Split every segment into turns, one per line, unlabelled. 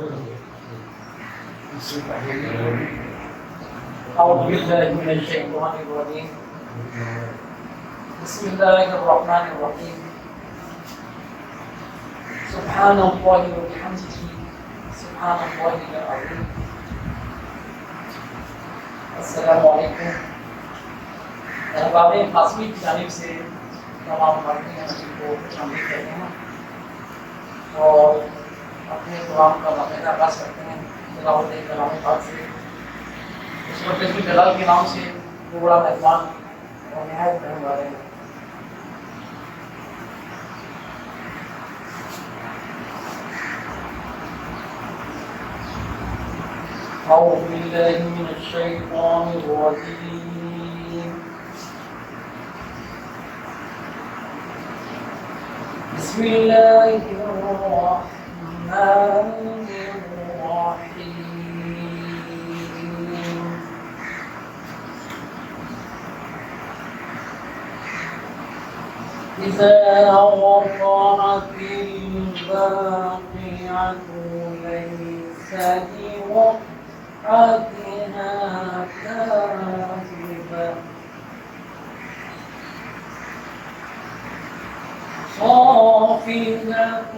أعوذ بالله من الشيطان الرجيم بسم الله الرحمن الرحيم سبحان الله وبحمده سبحان الله العظيم السلام علیکم. احباب قاسمی کی جانب سے تمام مردین کو خوش آمدید کہتے ہیں اور اپنے کلام کا باقاعدہ آغاز کرتے ہیں تلاوت کلام پاک سے. اس وقت جلال جلال کے نام سے وہ بڑا مہربان اور نہایت رحم والے ہیں. أعوذ بالله من الشيطان الرجيم بسم الله الرحمن الرحيم إذا وقعت الواقعة ليس لوقعتها كاذبة خافضة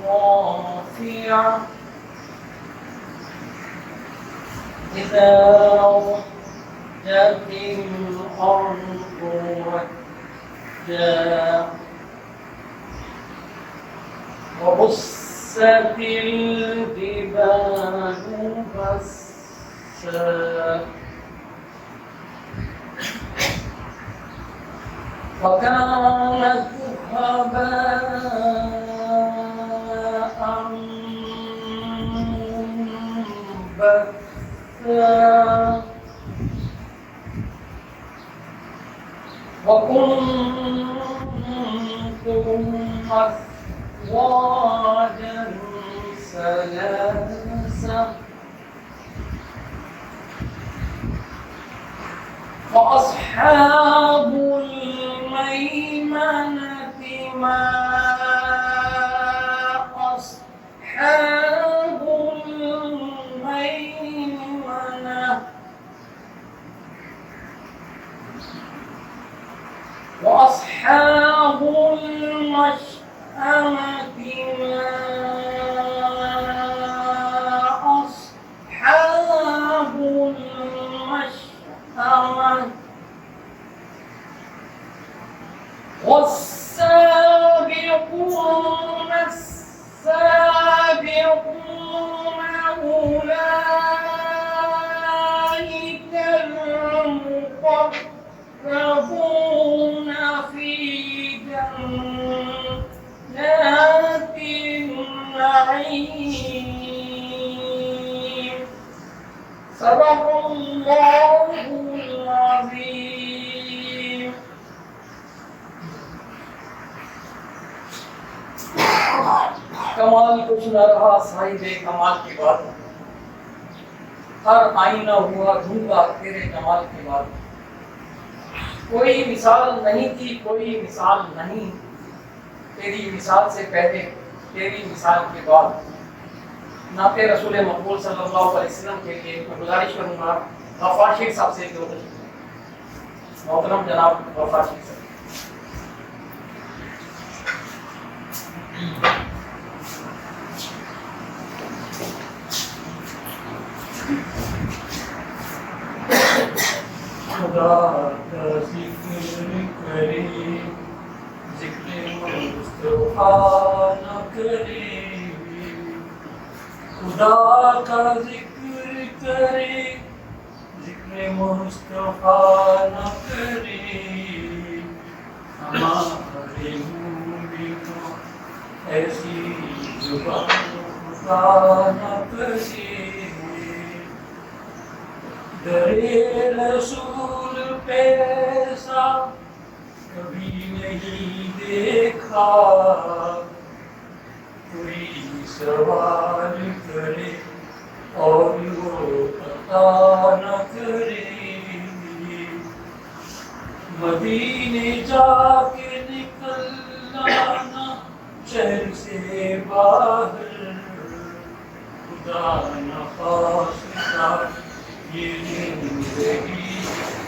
رافعة إذا رجت الأرض رجا وبست الجبال بسا وكانت هباء منبثا وكنتم أزواجا ثلاثا فأصحاب الميمنة ما أصحاب الميمنة وأصحاب المشأمة ما أصحاب المشأمة والسابقون السابقون أولئك المقربون في جنات النعيم. صدق الله العظيم. کمال کچھ نہ رہا صاحب کمال کے بعد، ہر آئینہ ہوا دھونگا تیرے کمال کے بعد. کوئی مثال نہیں تھی، کوئی مثال نہیں تیری مثال سے پہلے، تیری مثال کے بعد. نعت رسول مقبول صلی اللہ علیہ وسلم کے لیے میں گزارش کروں گا غفار شیخ صاحب سے کہ وہ محترم جناب غفار شیخ صاحب. خدا کا ذکر کرے ذکر مصطفیٰ نہ کرے، خدا کا ذکر کرے ذکر مصطفیٰ نہ کرے، ہمارے منہ بھی تو ایسی زبان خدا نہ کرے. درے رسول پیسا کبھی نہیں دیکھا، کوئی سوال کرے اور وہ پتا نہ کرے. مدینے جا کے نکلنا نہ شہر سے باہر، خدا نفاس کا یہ زندگی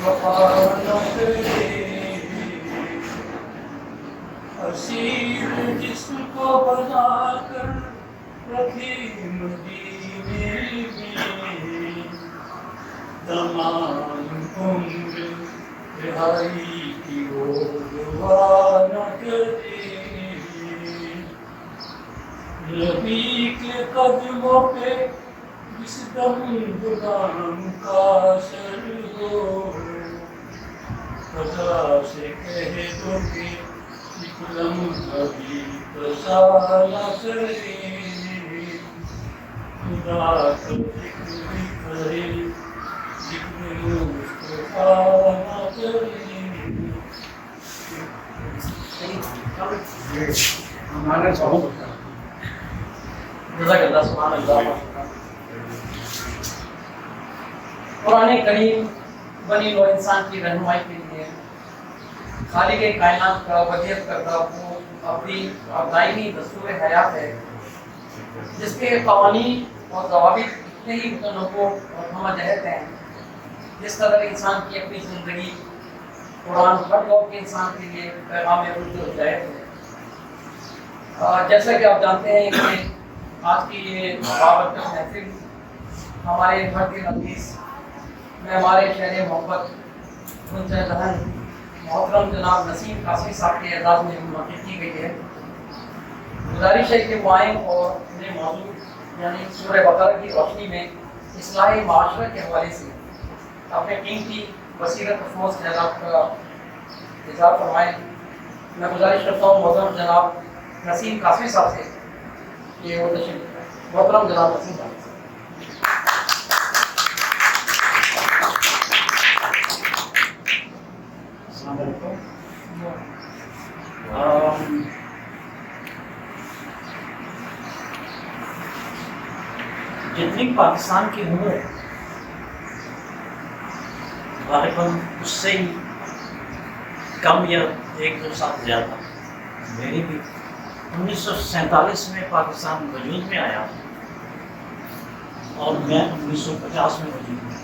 وفا نہ کرے، اسیر جسم کو بنا کر رکھی مدینے میں، تمام عمر رہائی کی وہ دعا نہ کرے، نبی کے قدموں پہ جس دم غلام کا سر ہو، خدا سے کہہ دو کہ ایک لمحہ بھی قضا نہ کرے، خدا کا ذکر کرے ذکر مصطفیٰ نہ کرے۔ ہمارے بہت جزاک اللہ، سبحان اللہ۔ قرآن کریم بنی نوع انسان کی رہنمائی کے لیے خالق کائنات کا وجیت کردہ وہ اپنی دائمی دستور حیات ہے، جس کے قوانین اور ضوابط اتنے ہی متنوع اور ہمجہت ہیں جس قدر انسان کی اپنی زندگی۔ قرآن ہر دور کے انسان کے لیے پیغام رشد و ہدایت ہے۔ جیسا کہ آپ جانتے ہیں کہ آج کی یہ بابرکت محفل ہمارے گھر کے نزدیک میں ہمارے شہر محبت منچہ دہن محترم جناب نسیم قاسمی صاحب کے اعزاز میں منعقد کی گئی ہے۔ گزارش ہے کہ معائن اور انہیں موضوع یعنی سورہ بقرہ کی روشنی میں اصلاح معاشرہ کے حوالے سے اپنے قیمتی بصیرت افروز خیالات کا اظہار فرمائیں۔ میں گزارش کرتا ہوں محترم جناب نسیم قاسمی صاحب سے کہ وہ تشریف لائیں۔ محترم جناب نسیم صاحب۔ السلام علیکم۔ جتنی پاکستان کی عمر ہے غالباً اس سے ہی کم یا 1-2 سال زیادہ میری بھی 1947 میں پاکستان وجود میں آیا اور میں 1950 میں وجود میں،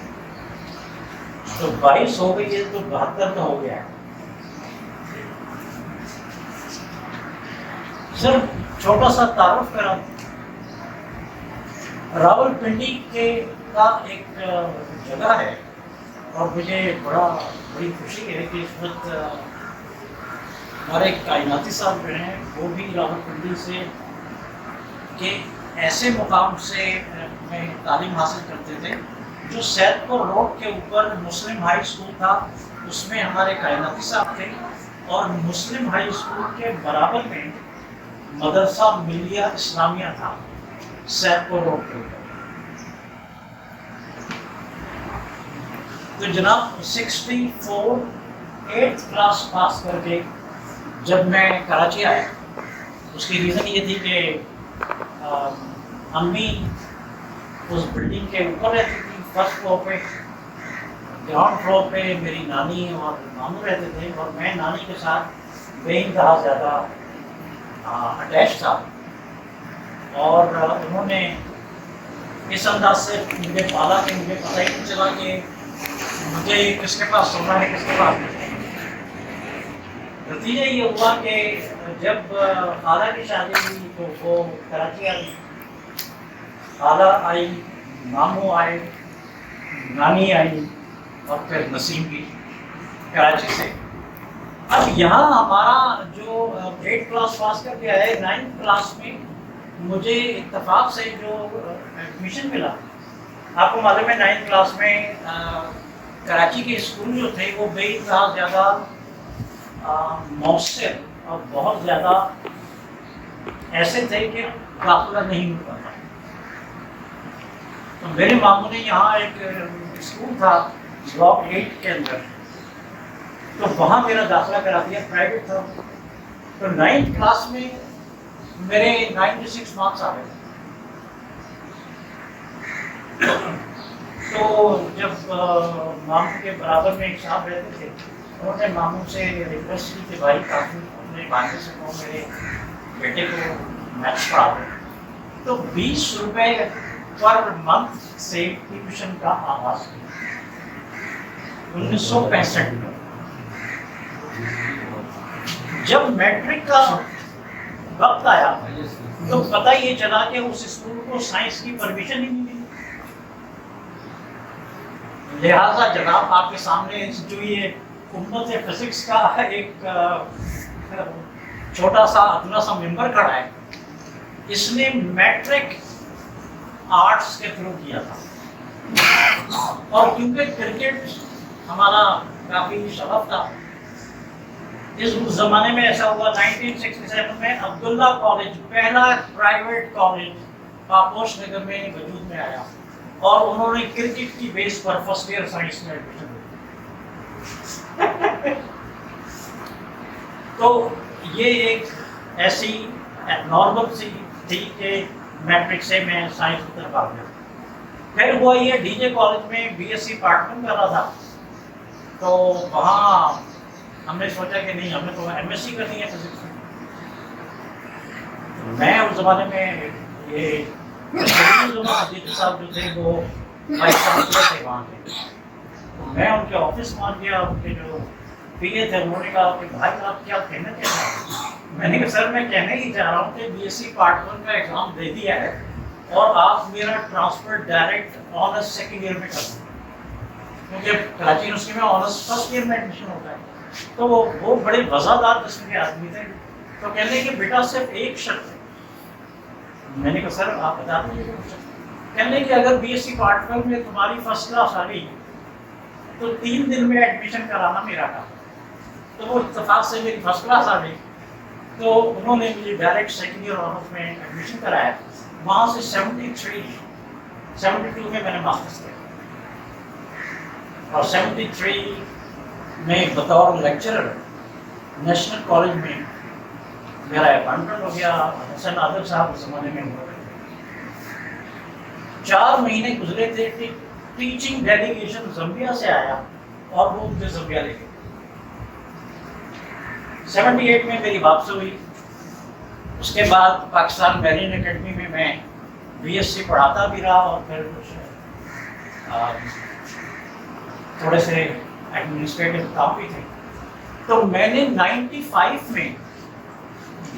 تو 22 ہو گئی ہے تو 72 تو ہو گیا ہے۔ صرف چھوٹا سا تعارف کرا، راولپنڈی کا ایک جگہ ہے اور مجھے بڑی خوشی ہے کہ اس وقت ہمارے کائناتی صاحب جو ہیں وہ بھی راولپنڈی سے کہ ایسے مقام سے میں تعلیم حاصل کرتے تھے جو سید پور روڈ کے اوپر مسلم ہائی اسکول تھا، اس میں ہمارے کائناتی صاحب تھے، اور مسلم ہائی اسکول کے برابر میں مدرسہ ملیہ اسلامیہ تھا سید پور روڈ کے اوپر۔ تو جناب 64 8th کلاس پاس کر کے جب میں کراچی آیا، اس کی ریزن یہ تھی کہ امی اس بلڈنگ کے اوپر رہتی تھی، فرسٹ فلور پہ، گراؤنڈ فلور پہ میری نانی اور ماموں رہتے تھے، اور میں نانی کے ساتھ بے انتہا زیادہ اٹیچ تھا، اور انہوں نے اس انداز سے مجھے پالا کہ مجھے پتہ ہی نہیں چلا کہ مجھے کس کے پاس سونا ہے کس کے پاس نہیں۔ نتیجہ یہ ہوا کہ جب خالہ کی شادی ہوئی تو وہ کراچی آئی، خالہ آئی، ماموں آئے، نانی آئی، اور پھر نسیم بھی کراچی سے۔ اب یہاں ہمارا جو 8th کلاس پاس کر کے آئے، 9th کلاس میں مجھے اتفاق سے جو ایڈمیشن ملا، آپ کو معلوم ہے 9th کلاس میں کراچی کے اسکول جو تھے وہ بے انتہا زیادہ مؤثر اور بہت زیادہ ایسے تھے کہ داخلہ نہیں مل پاتا۔ تو میرے ماموں نے یہاں ایک اسکول تھا بلاک 8 کے اندر، تو وہاں میرا داخلہ کرا دیا، پرائیویٹ تھا۔ تو 9th کلاس میں میرے 96 مارکس آ گئے۔ تو جب ماموں کے برابر میں ایک صاحب رہتے تھے، انہوں نے ماموں سے ریکویسٹ کی کہ بھائی کافی اپنے بھانجے سے میرے بیٹے کو میتھس پڑھا دیں۔ تو 20 روپے
پر منتھ سے ٹیوشن کا آغاز کیا 1965 میں. جب میٹرک کا وقت آیا تو پتہ یہ چلا کہ اس اسکول کو سائنس کی پرمیشن ہی نہیں ملی. لہٰذا جناب آپ کے سامنے جو یہ امت فزکس کا ایک چھوٹا سا ادنا سا ممبر کھڑا ہے، اس نے میٹرک آرٹس کے تھرو کیا تھا. اور کیونکہ کرکٹ ہمارا کافی شغف تھا، اس زمانے میں ایسا ہوا 1967 میں عبداللہ کالج پہلا پرائیویٹ کالج پاپوش نگر میں وجود میں آیا اور انہوں نے کرکٹ کی بیس پر فرسٹ ایئر سائنس میں ایڈمیشن دی. تو یہ ایک ایسی نارمل سی تھی کہ میٹرک سے میں سائنس کی طرف آ گیا. پھر ہوا یہ ڈی جے کالج میں بی ایس سی پارٹ کر رہا تھا، تو وہاں ہم نے سوچا کہ نہیں ہمیں تو ایم ایس سی کرنی ہے فزکس میں. میں اس زمانے میں یہ صاحب جو تھے وہ وائس چانسلر تھے وہاں کے، میں ان کے آفس پہنچ گیا. ان کے جو پی اے تھے انہوں نے کہا کہ بھائی آپ کیا کہنا چاہ رہے ہیں؟ میں نے کہا سر میں کہنے ہی چاہ رہا ہوں کہ بی ایس سی پارٹ 1 کا ایگزام دے دیا ہے اور آپ میرا transfer direct honours second year میں کر دیں، کیونکہ کراچی یونیورسٹی میں آنرس فرسٹ ایئر میں ایڈمیشن ہوتا ہے. تو وہ بڑے وزادار قسم کے آدمی تھے. تو کہنے کہ بیٹا صرف ایک شرط ہے. میں نے کہا سر آپ بتا دیجیے. کہنے کہ اگر بی ایس سی پارٹ 1 میں تمہاری فرسٹ کلاس آ گئی تو 3 دن میں ایڈمیشن کرانا میرا کام. تو وہ اتفاق سے میری فرسٹ کلاس آ گئی، تو انہوں نے مجھے ڈائریکٹ سیکنڈ ایئر آنرس میں ایڈمیشن کرایا. وہاں سے 72 میں نے ماسٹرس کیا اور 73 میں بطور لیکچرر نیشنل کالج میں میرا اپائنٹمنٹ ہو گیا. حسن عادل صاحب اس زمانے میں ہو رہے تھے. 4 مہینے گزرے تھے کہ ٹیچنگ ڈیلیگیشن زمبیا سے آیا اور وہ مجھے زمبیا لے گئے. 78 میں میری واپسی ہوئی. اس کے بعد پاکستان میرین اکیڈمی میں بی ایس سی پڑھاتا بھی رہا اور پھر کچھ تھوڑے سے ایڈمنسٹریٹو کام بھی تھے. تو میں نے 95 میں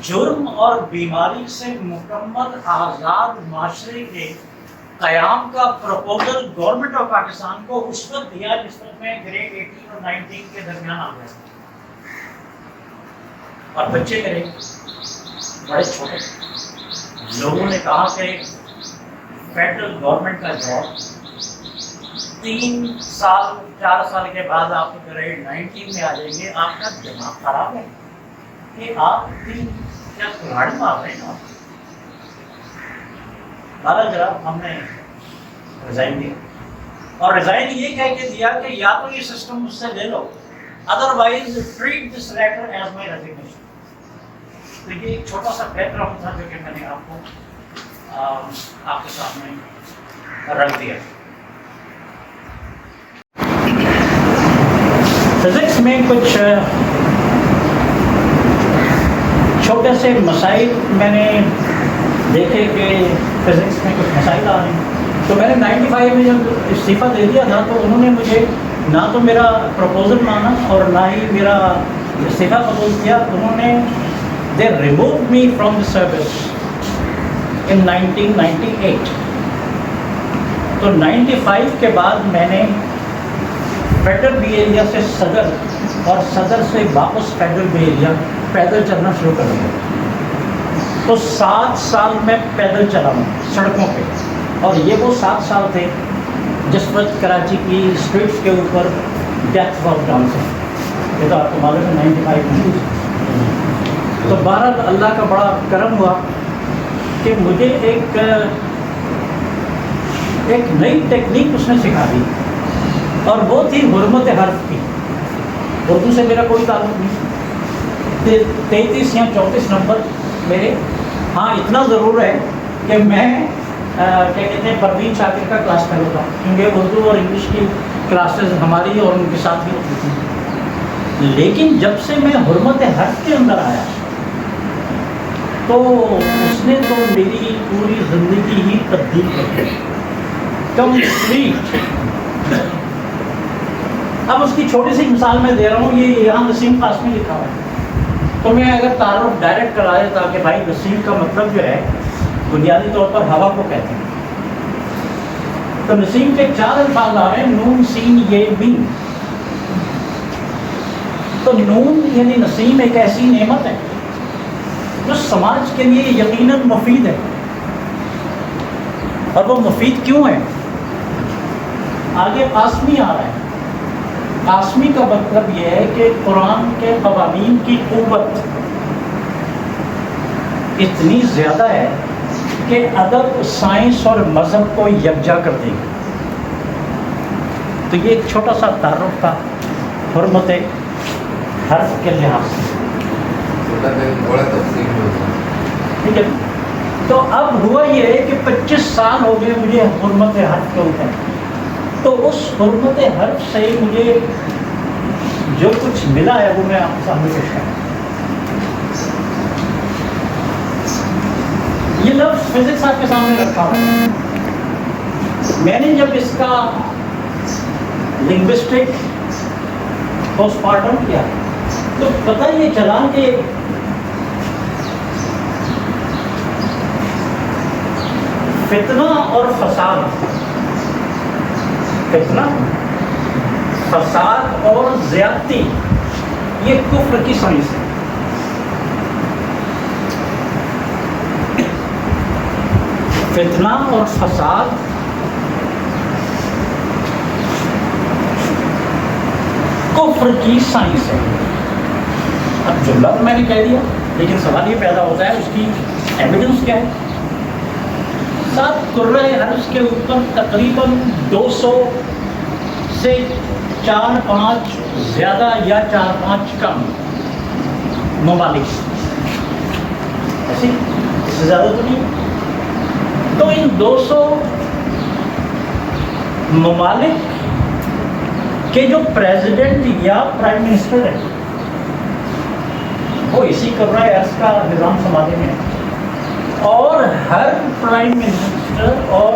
جرم اور بیماری سے مکمل آزاد معاشرے کے قیام کا پروپوزل گورنمنٹ آف پاکستان کو اس وقت دیا جس وقت میں گریڈ 18 اور 19 کے درمیان آ گیا. اور بچے میرے بڑے چھوٹے. لوگوں نے کہا کہ فیڈرل گورنمنٹ کا جاب 3 سال 4 سال کے بعد آپ گریڈ 19 میں آ جائیں گے، آپ کا دماغ خراب ہے کہ آپ کیا کلاڑ مار رہے ہیں. بارہ جناب ہم نے ریزائن دیا اور ریزائن یہ کہہ کے دیا کہ یا تو یہ سسٹم مجھ سے لے لو، otherwise treat this letter as my resignation. تو یہ ایک چھوٹا سا بیک گراؤنڈ تھا جو کہ میں نے آپ کو آپ کے سامنے رکھ دیا. فزکس میں کچھ چھوٹے سے مسائل میں نے دیکھے کہ فزکس میں کچھ مسائل آ رہے ہیں. تو میں نے 95 میں جب استعفیٰ دے دیا تھا تو انہوں نے مجھے نہ تو میرا پروپوزل مانا اور نہ ہی میرا استعفیٰ قبول کیا. انہوں نے they removed me from the service in 1998. تو 95 کے بعد میں نے فیڈرل بی ایریا سے صدر اور صدر سے واپس فیڈرل بی ایریا پیدل چلنا شروع کر دیا. تو 7 سال میں پیدل چلا ہوں سڑکوں پہ، اور یہ وہ 7 سال تھے جس وقت کراچی کی اسٹریٹس کے اوپر ڈیتھ واک ڈاؤن تھے. یہ تو آپ کو معلوم ہے 95 میں. تو بہرحال اللہ کا بڑا کرم ہوا کہ مجھے ایک نئی ٹیکنیک اس نے سکھا دی اور وہ تھی حرمت حرف کی. اردو سے میرا کوئی تعلق نہیں. 33 یا 34 نمبر میرے. ہاں اتنا ضرور ہے کہ میں کیا کہتے ہیں پروین شاکر کا کلاس فیلو تھا، کیونکہ اردو اور انگلش کی کلاسز ہماری اور ان کے ساتھ بھی ہوتی تھیں. لیکن جب سے میں حرمت حرف کے اندر آیا تو اس نے تو میری پوری زندگی ہی تبدیل کر دی. کمپلیٹ. اب اس کی چھوٹی سی مثال میں دے رہا ہوں. یہ یہاں نسیم قاسمی لکھا ہوا ہے. تو میں اگر تعارف ڈائریکٹ کرا دیتا کہ بھائی نسیم کا مطلب جو ہے بنیادی طور پر ہوا کو کہتے ہیں. تو نسیم کے 4 الفاظ آ رہے ہیں: نون، سین، یہ، میم. تو نون یعنی نسیم ایک ایسی نعمت ہے جو سماج کے لیے یقیناً مفید ہے. اور وہ مفید کیوں ہے؟ آگے قاسمی آ رہا ہے. قاسمی کا مطلب یہ ہے کہ قرآن کے قوانین کی قوت اتنی زیادہ ہے کہ ادب، سائنس اور مذہب کو یکجا کر دے گی. تو یہ ایک چھوٹا سا تعارف تھا حرمت حرف کے لحاظ سے. ٹھیک ہے. تو اب ہوا یہ ہے کہ 25 سال ہو گئے مجھے حرمت حرف کے اوپر. تو اس حرمت حرف سے مجھے جو کچھ ملا ہے وہ میں آپ کے سامنے پیش کروں. یہ لفظ فزکس آپ کے سامنے رکھا ہوا. میں نے جب اس کا لنگوسٹک پوسٹ مارٹم کیا تو پتہ یہ چلا کہ فتنہ اور فساد، فتنہ، فساد اور زیادتی یہ کفر کی سائنس ہے. فتنہ اور فساد کفر کی سائنس ہے. اب جملہ تو میں نے کہہ دیا لیکن سوال یہ پیدا ہوتا ہے اس کی ایویڈنس کیا ہے. 7 قرۂ حرف کے اوپر تقریباً 200 سے 4-5 زیادہ یا 4-5 کم ممالک، ایسی اس سے زیادہ تو نہیں. تو ان 200 ممالک کے جو پریزیڈنٹ یا پرائم منسٹر ہے وہ اسی قرۂ ارض کا نظام سنبھالے میں ہے. اور ہر پرائم منسٹر اور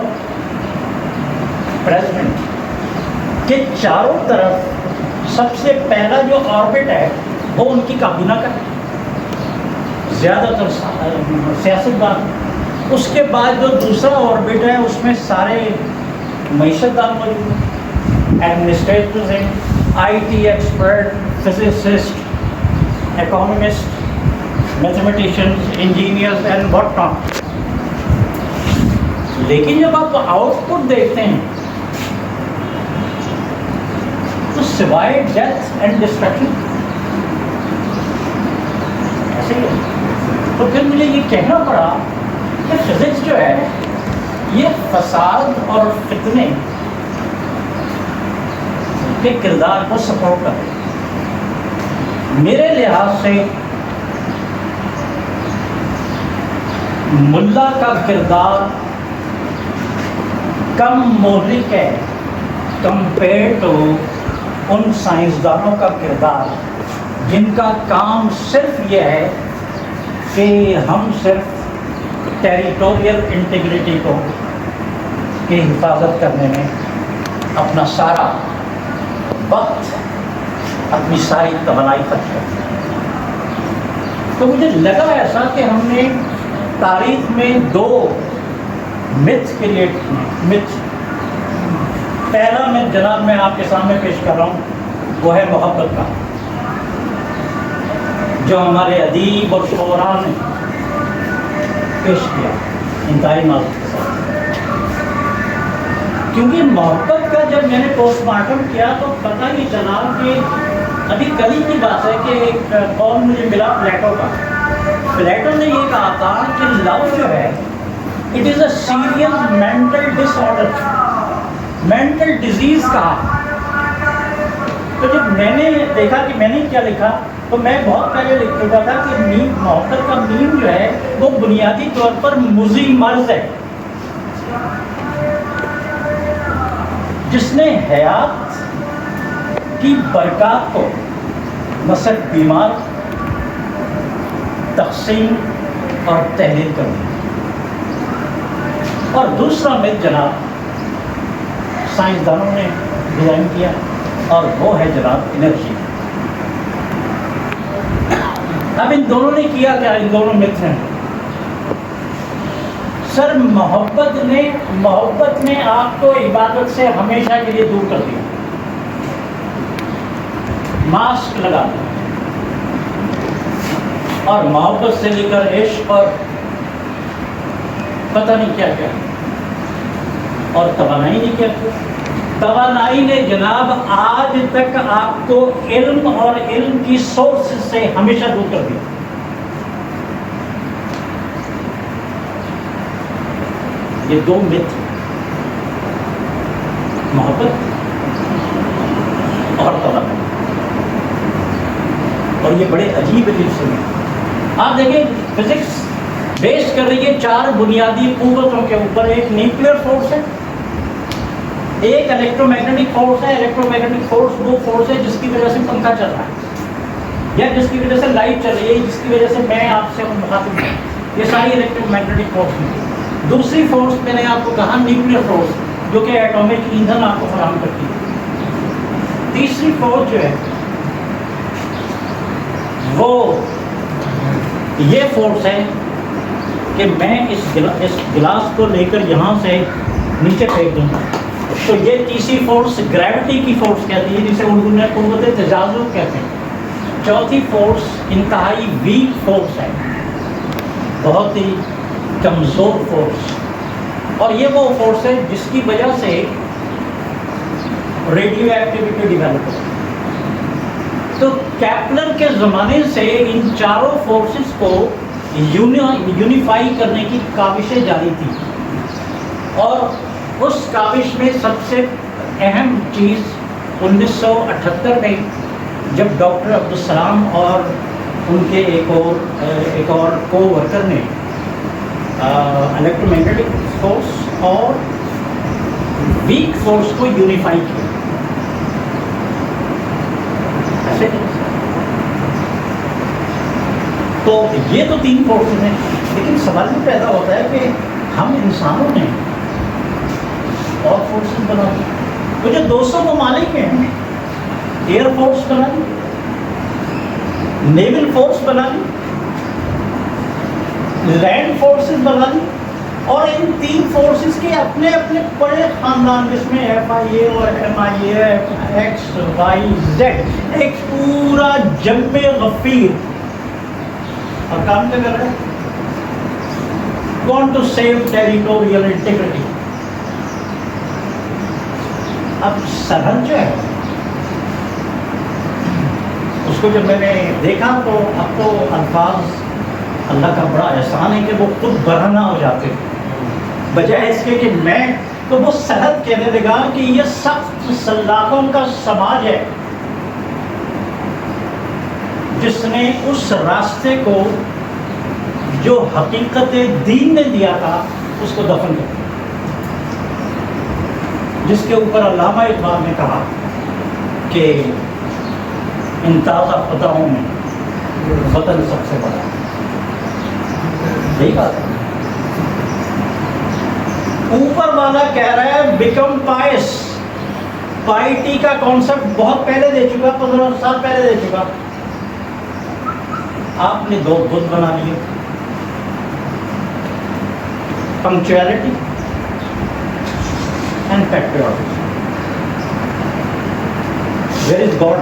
پریزیڈنٹ کے چاروں طرف سب سے پہلا جو آربٹ ہے وہ ان کی کابینہ کا ہے، زیادہ تر سیاست دان. اس کے بعد جو دوسرا آربٹ ہے اس میں سارے معیشت دان موجود ہیں، ایڈمنسٹریٹرز ہیں، I T expert, physicist, economist, mathematicians, engineers and what not. لیکن جب آپ آؤٹ پٹ دیکھتے ہیں تو سوائے ڈیتھ اینڈ ڈسٹرکشن ایسے ہی ہے. تو پھر مجھے یہ کہنا پڑا کہ فزکس جو ہے یہ فساد اور فتنے کے کردار کو سپورٹ کرے. میرے لحاظ سے ملا کا کردار کم مہلک ہے کمپیئر ٹو ان سائنسدانوں کا کردار جن کا کام صرف یہ ہے کہ ہم صرف ٹیریٹوریل انٹیگریٹی کو کی حفاظت کرنے میں اپنا سارا وقت، اپنی ساری توانائی خرچ کرتے ہیں. تو مجھے لگا ایسا کہ ہم نے تاریخ میں 2 متھ کریٹ کیے. متھ، پہلا متھ جناب میں آپ کے سامنے پیش کر رہا ہوں وہ ہے محبت کا، جو ہمارے ادیب اور شعراء نے پیش کیا انتہائی معذرت کے ساتھ. کیونکہ محبت کا جب میں نے پوسٹ مارٹم کیا تو پتہ یہ چلا کہ ابھی کل ہی کی بات ہے کہ ایک قول مجھے ملا پلیٹو کا. پلیٹو نے یہ کہا تھا کہ لو جو ہے it is a serious mental disorder, mental disease کہا. تو جب میں نے دیکھا کہ میں نے کیا لکھا تو میں بہت پہلے لکھ چکا تھا کہ محبت کا مین جو ہے وہ بنیادی طور پر مضی مرض ہے جس نے حیات کی برکات کو نہ صرف بیمار، تقسیم اور تحلیل کر دی. اور دوسرا مت جناب سائنسدانوں نے ڈیزائن کیا، اور وہ ہے جناب انرجی۔ اب ان دونوں نے کیا کیا؟ ان دونوں متر ہیں سر، محبت نے آپ کو عبادت سے ہمیشہ کے لیے دور کر دیا، ماسک لگا دیا، اور محبت سے لے کر عشق اور پتہ نہیں کیا کیا، اور توانائی نہیں کیا کیا۔ توانائی نے جناب آج تک آپ کو علم اور علم کی سورس سے ہمیشہ دور کر دیا۔ یہ دو مت، محبت اور توانائی، اور یہ بڑے عجیب سے ہیں۔ آپ دیکھیں فزکس بیس کر رہی ہے 4 بنیادی قوتوں کے اوپر۔ ایک نیوکلیئر فورس ہے، ایک الیکٹرو میگنیٹک فورس ہے۔ الیکٹرو میگنیٹک فورس وہ فورس ہے جس کی وجہ سے پنکھا چل رہا ہے، یا جس کی وجہ سے لائٹ چل رہی ہے، جس کی وجہ سے میں آپ سے مخاطب ہوں، یہ ساری الیکٹرو میگنیٹک فورس ہیں۔ دوسری فورس میں نے آپ کو کہا نیوکلیئر فورس، جو کہ ایٹمک ایندھن آپ کو فراہم کرتی ہے۔ تیسری فورس جو ہے وہ یہ فورس ہے کہ میں اس گلاس کو لے کر یہاں سے نیچے پھینک دوں، تو یہ تیسری فورس گریوٹی کی فورس کہتی ہے، جسے اردو میں قوت تجاذب کہتے ہیں۔ چوتھی فورس انتہائی ویک فورس ہے، بہت ہی کمزور فورس، اور یہ وہ فورس ہے جس کی وجہ سے ریڈیو ایکٹیویٹی ڈیولپ ہوتی ہے۔ تو کیپلر کے زمانے سے ان چاروں فورسز کو یونیفائی کرنے کی کاوشیں جاری تھی، اور اس کاوش میں سب سے اہم چیز 1978 میں جب ڈاکٹر عبدالسلام اور ان کے ایک اور کو ورکر نے الیکٹرو میگنیٹک فورس اور ویک فورس کو یونیفائی کیا۔ ایسے تو یہ تو 3 فورسز ہیں، لیکن سوال یہ پیدا ہوتا ہے کہ ہم انسانوں نے اور فورسز بنا دی، تو جو 200 ممالک ہیں ایئر فورس بنا دی، نیول فورس بنا دی، لینڈ فورسز بنا دی، اور ان 3 فورسز کے اپنے اپنے بڑے خاندان، جس میں FIA اور MIA، XYZ، ایک پورا جنب غفیر، اور کام کیا کر رہے ہیں؟ Want to save territorial integrity۔ اب سرحد جو ہے اس کو جب میں نے دیکھا تو اب تو الفاظ، اللہ کا بڑا احسان ہے کہ وہ خود برہنہ ہو جاتے ہیں، بجائے اس کے کہ میں تو وہ سرحد کہنے لگا کہ یہ سخت سلاخوں کا سماج ہے جس نے اس راستے کو جو حقیقت دین نے دیا تھا اس کو دفن کر دیا، جس کے اوپر علامہ اقبال نے کہا کہ ان تازہ فتحوں میں وطن سب سے بڑا ہے۔ یہی بات ہے، اوپر والا کہہ رہا ہے بیکم پائس، پائٹی کا کانسیپٹ بہت پہلے دے چکا، 15 سال پہلے دے چکا، آپ نے 2 بدھ بنا لیے، punctuality and patriotism. Where is God?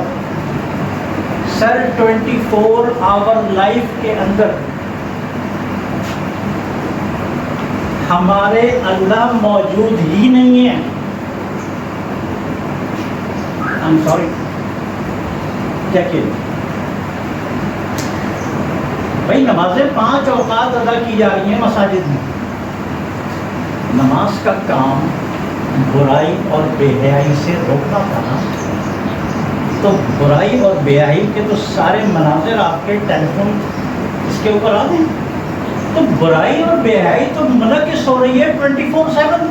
Sir 24 hour life کے اندر ہمارے اللہ موجود ہی نہیں ہے۔ آئی ایم سوری، کیا کہ بھائی نمازیں 5 اوقات ادا کی جا رہی ہیں مساجد میں، نماز کا کام برائی اور بے حیائی سے روکنا تھا نا، تو برائی اور بے حیائی کے تو سارے مناظر آپ کے ٹیلی فون اس کے اوپر آ گئے، تو برائی اور بے حیائی تو منعکس ہو رہی ہے 24/7،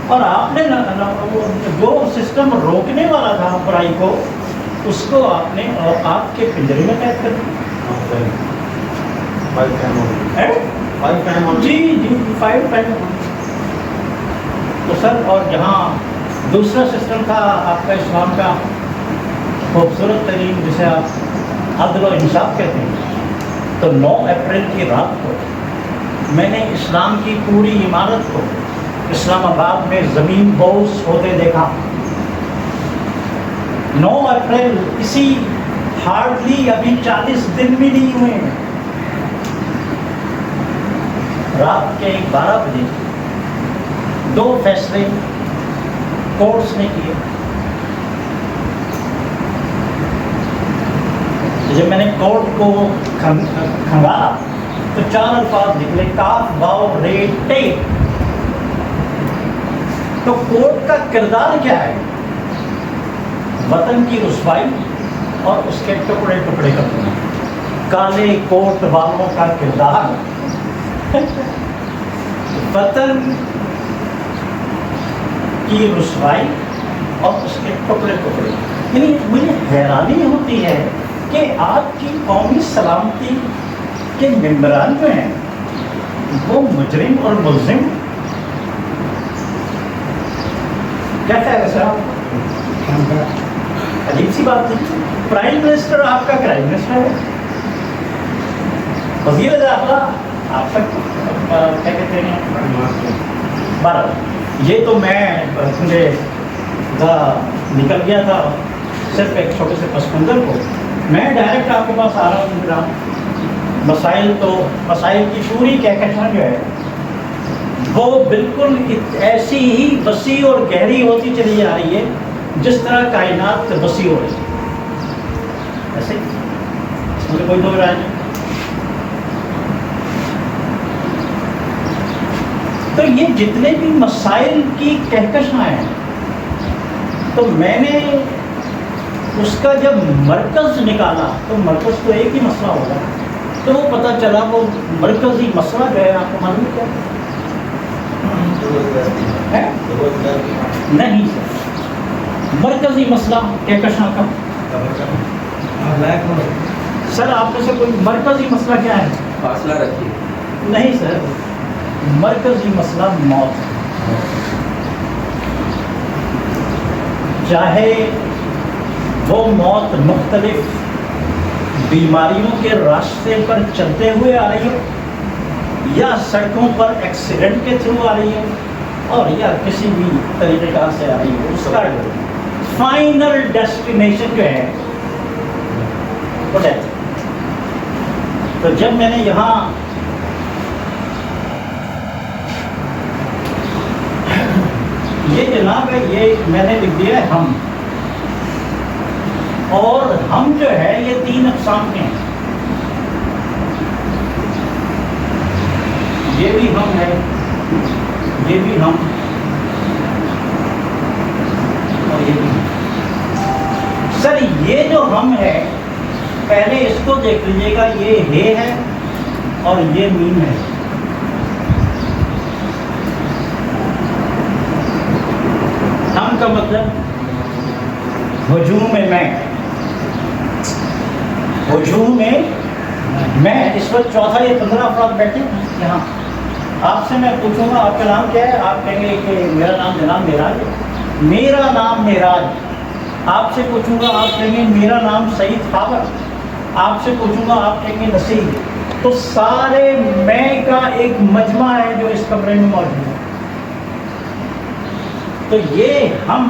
اور آپ نے جو سسٹم روکنے والا تھا برائی کو، اس کو آپ نے اوقات کے پنجرے میں قید کر دیا۔ جی 5 ٹائم۔ تو سر، اور جہاں دوسرا سسٹم تھا آپ کا اسلام کا خوبصورت ترین، جسے آپ عدل و انصاف کہتے ہیں. تو 9 اپریل کی رات کو میں نے اسلام کی پوری عمارت کو اسلام آباد میں زمین بوس ہوتے دیکھا. 9 اپریل اسی ہارڈلی ابھی 40 دن بھی نہیں ہوئے ہیں. رات کے 12 بجے 2 فیصلے کورٹس نے کیے. جب میں نے کورٹ کو کھنگالا تو 4 الفاظ نکلے: کاف واو رے ٹے. تو کورٹ کا کردار کیا ہے؟ وطن کی رسوائی اور اس کے ٹکڑے ٹکڑے کر دینا. کالے کوٹ والوں کا کردار وطن کی رسوائی اور اس کے ٹکڑے ٹکڑے. یعنی مجھے حیرانی ہوتی ہے کہ آپ کی قومی سلامتی کے ممبران جو ہیں وہ مجرم اور ملزم. کیا خیال ہے صاحب؟ عجیب سی بات ہے. پرائم منسٹر آپ کا کرائم منسٹر ہے، وزیر داخلہ آپ کا کیا کہتے ہیں بارہ. یہ تو میں مجھے نکل گیا تھا صرف ایک چھوٹے سے پس منظر کو. میں ڈائریکٹ آپ کے پاس آ رہا ہوں میرا مسائل کی پوری کہکشاں جو ہے وہ بالکل ایسی ہی وسیع اور گہری ہوتی چلی جا رہی ہے جس طرح کائنات وسیع ہو رہی ہے. ایسے مجھے کوئی دو رائے نہیں. تو یہ جتنے بھی مسائل کی کہکشاں ہیں، تو میں نے اس کا جب مرکز نکالا تو مرکز تو ایک ہی مسئلہ ہوگا. تو وہ پتہ چلا وہ مرکزی مسئلہ جو ہے آپ کو معلوم کیا ہے؟ نہیں سر، مرکزی مسئلہ کہکشاں کا سر آپ میں سے کوئی مرکزی مسئلہ کیا ہے؟
فاصلہ رکھیے.
نہیں سر، مرکزی مسئلہ موت ہے. چاہے وہ موت مختلف بیماریوں کے راستے پر چلتے ہوئے آ رہی ہو، یا سڑکوں پر ایکسیڈنٹ کے تھرو آ رہی ہو، اور یا کسی بھی طریقے کار سے آ رہی ہو، اس کا فائنل ڈیسٹینیشن جو ہے وہ ڈیتھ. تو جب میں نے یہاں یہ جناب ہے، یہ میں نے لکھ دیا ہے ہم. اور ہم جو ہے یہ 3 اقسام کے ہیں. یہ بھی ہم ہے، یہ بھی ہم، اور یہ بھی ہم. سر یہ جو ہم ہے پہلے اس کو دیکھ لیجیے گا، یہ ہے اور یہ میم ہے. ہم کا مطلب ہجوم میں اس وقت چوتھا یہ 15 افراد بیٹھے ہیں یہاں. آپ سے میں پوچھوں گا آپ کا نام کیا ہے، آپ کہیں گے کہ میرا نام جناب معراج ہے. میرا نام معراج. آپ سے پوچھوں گا آپ کہیں گے میرا نام سعید خاور. آپ سے پوچھوں گا آپ کہیں گے نصیر. تو سارے میں کا ایک مجمع ہے جو اس کمرے میں موجود ہے. تو یہ ہم.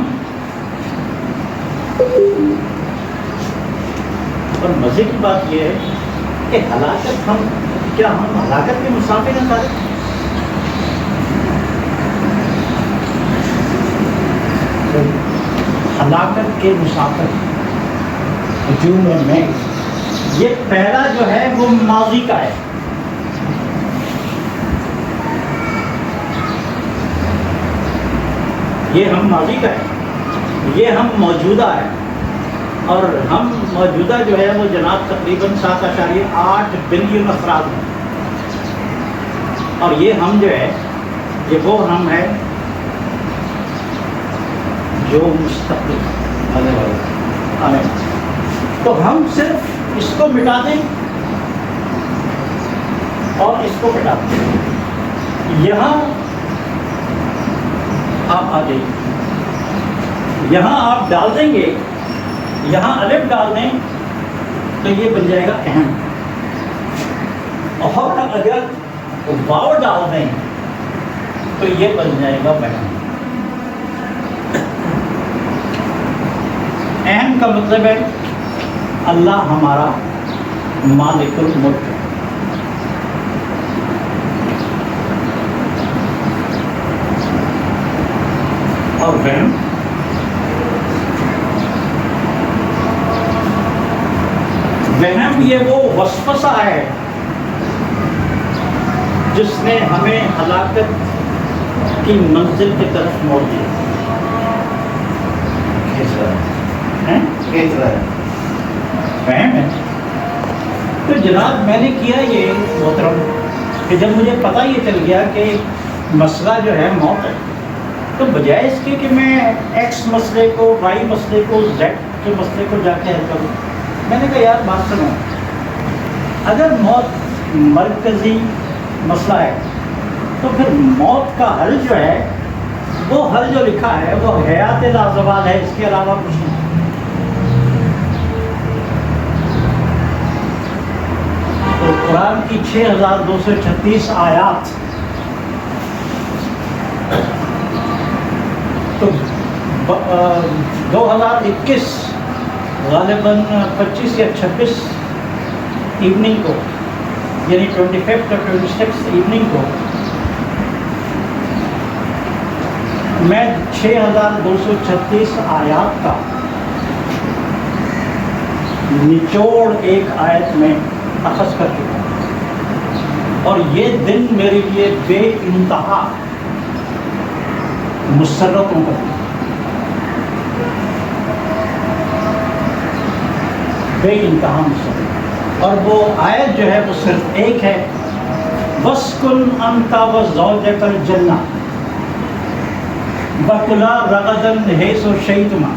اور مزے کی بات یہ ہے کہ ہلاکت کیا ہم ہلاکت کے مسافر ہیں سارے؟ ہلاکت کے مسافر ہجوم میں. یہ پہلا جو ہے وہ ماضی کا ہے. یہ ہم ماضی کا ہے، یہ ہم موجودہ ہے. اور ہم موجودہ جو ہے وہ جناب تقریباً 7.8 بلین افراد ہیں. اور یہ ہم جو ہے یہ وہ ہم ہے جو مستقبل آنے والا. تو ہم صرف اس کو مٹا دیں اور اس کو مٹا دیں. یہاں آپ آ جائیے. یہاں آپ ڈال دیں گے، یہاں الف ڈال دیں تو یہ بن جائے گا اہم، اور اگر واو ڈال دیں تو یہ بن جائے گا وہم۔ اہم کا مطلب ہے اللہ ہمارا مالک الملک ہے، اور وہم یہ وہ وسوسہ ہے جس نے ہمیں ہلاکت کی منزل کی طرف موڑ دیا، فہم ہے؟ تو جناب میں نے کیا یہ محترم کہ جب مجھے پتہ یہ چل گیا کہ مسئلہ جو ہے موت ہے، تو بجائے اس کے کہ میں ایکس مسئلے کو، وائی مسئلے کو، زیڈ کے مسئلے کو جا کے حل کروں، میں نے کہا یار بات سنو، اگر موت مرکزی مسئلہ ہے تو پھر موت کا حل جو ہے، وہ حل جو لکھا ہے وہ حیات لازوال ہے، اس کے علاوہ کچھ نہیں۔ تو قرآن کی 6236 آیات، تو 2021 غالباً 25 یا 26 ایوننگ کو، یعنی 25 اور 26 ایوننگ کو میں 6236 آیات کا نچوڑ ایک آیت میں اخذ کر چکا ہوں، اور یہ دن میرے لیے بے انتہا مسرتوں کا دن، بے انتہا مسرت، اور وہ آیت جو ہے وہ صرف ایک ہے، وَاسْكُنْ أَنْتَ وَزَوْجَكَ الْجَنَّةَ وَكُلَا رَغَدًا حَيْثُ شِئْتُمَا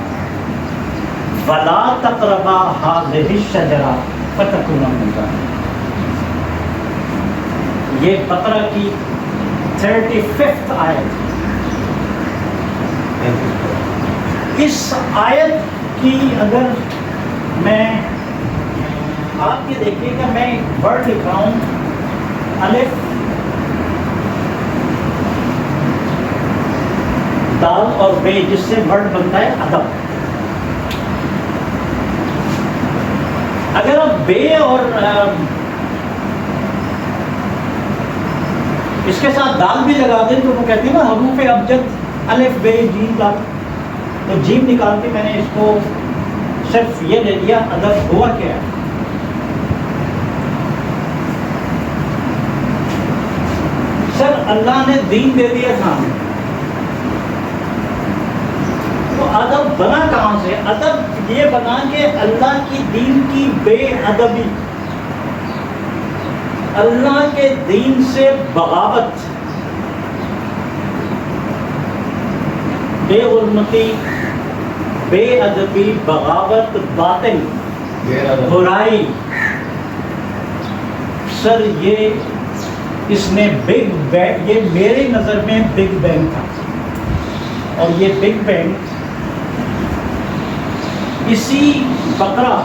وَلَا تَقْرَبَا هَٰذِهِ الشَّجَرَةَ فَتَكُونَا مِنَ الظَّالِمِينَ۔ یہ بقرہ کی 35 آیت، اس آیت کی اگر میں آپ یہ دیکھیے کہ میں ایک ورڈ لکھ رہا ہوں، الف دال اور بے، جس سے ورڈ بنتا ہے ادب۔ اگر آپ بے اور اس کے ساتھ دال بھی لگا دیں تو وہ کہتے ہیں نا حروف ابجد، الف بے جیم دال، تو جیم نکال کے میں نے اس کو صرف یہ دے دیا ادب ہوا کیا ہے۔ سر اللہ نے دین دے دیا تھا، تو ادب بنا کہاں سے؟ ادب یہ بنا کہ اللہ کی دین کی بے ادبی، اللہ کے دین سے بغاوت، بے حرمتی، بے ادبی، بغاوت، باطل، برائی، سر یہ اس نے بگ بینگ، یہ میری نظر میں بگ بینگ تھا، اور یہ بگ بینگ اسی بقرہ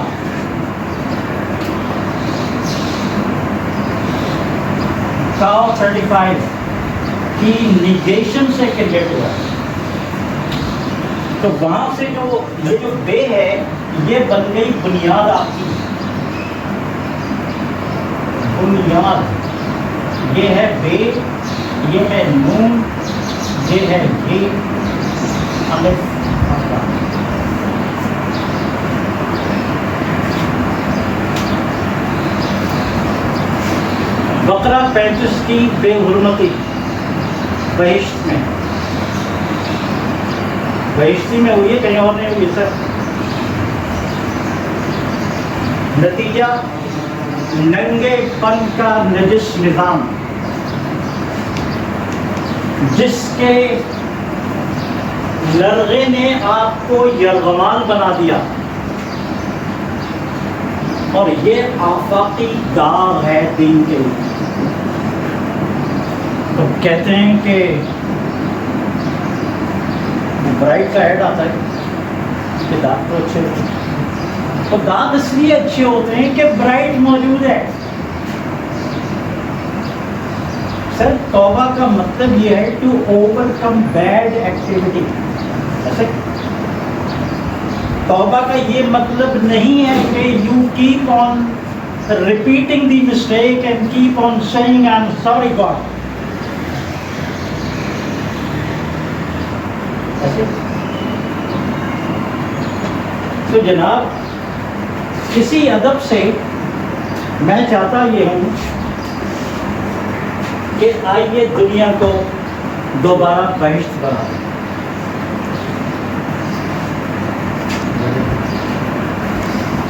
کا 35 کی نیگیشن سے کریٹ ہوا ہے۔ تو وہاں سے جو یہ جو بے ہے یہ بن گئی بنیاد آپ کی، بنیاد یہ ہے بے، یہ ہے نون، یہ ہے یہ الف۔ بقرہ 35 کی بے حرمتی بہشت میں، بہشتی میں ہوئی ہے، کہیں اور نہیں ہوئی سر۔ نتیجہ ننگے پن کا نجس نظام، جس کے لرغے نے آپ کو یرغمال بنا دیا، اور یہ آفاقی داغ ہے دین کے لیے۔ تو کہتے ہیں کہ برائٹ کا ایڈ آتا ہے کہ دانت تو اچھے ہوتے ہیں. اور دانت اس لیے اچھے ہوتے ہیں کہ برائٹ موجود ہے. سر توبہ کا مطلب یہ ہے to overcome bad activity. ایسے توبہ کا یہ مطلب نہیں ہے کہ you keep on repeating the mistake and keep on saying I am sorry God. ایسے تو جناب کسی ادب سے میں چاہتا یہ ہوں کہ آئیے دنیا کو دوبارہ بہشت بنا دیں.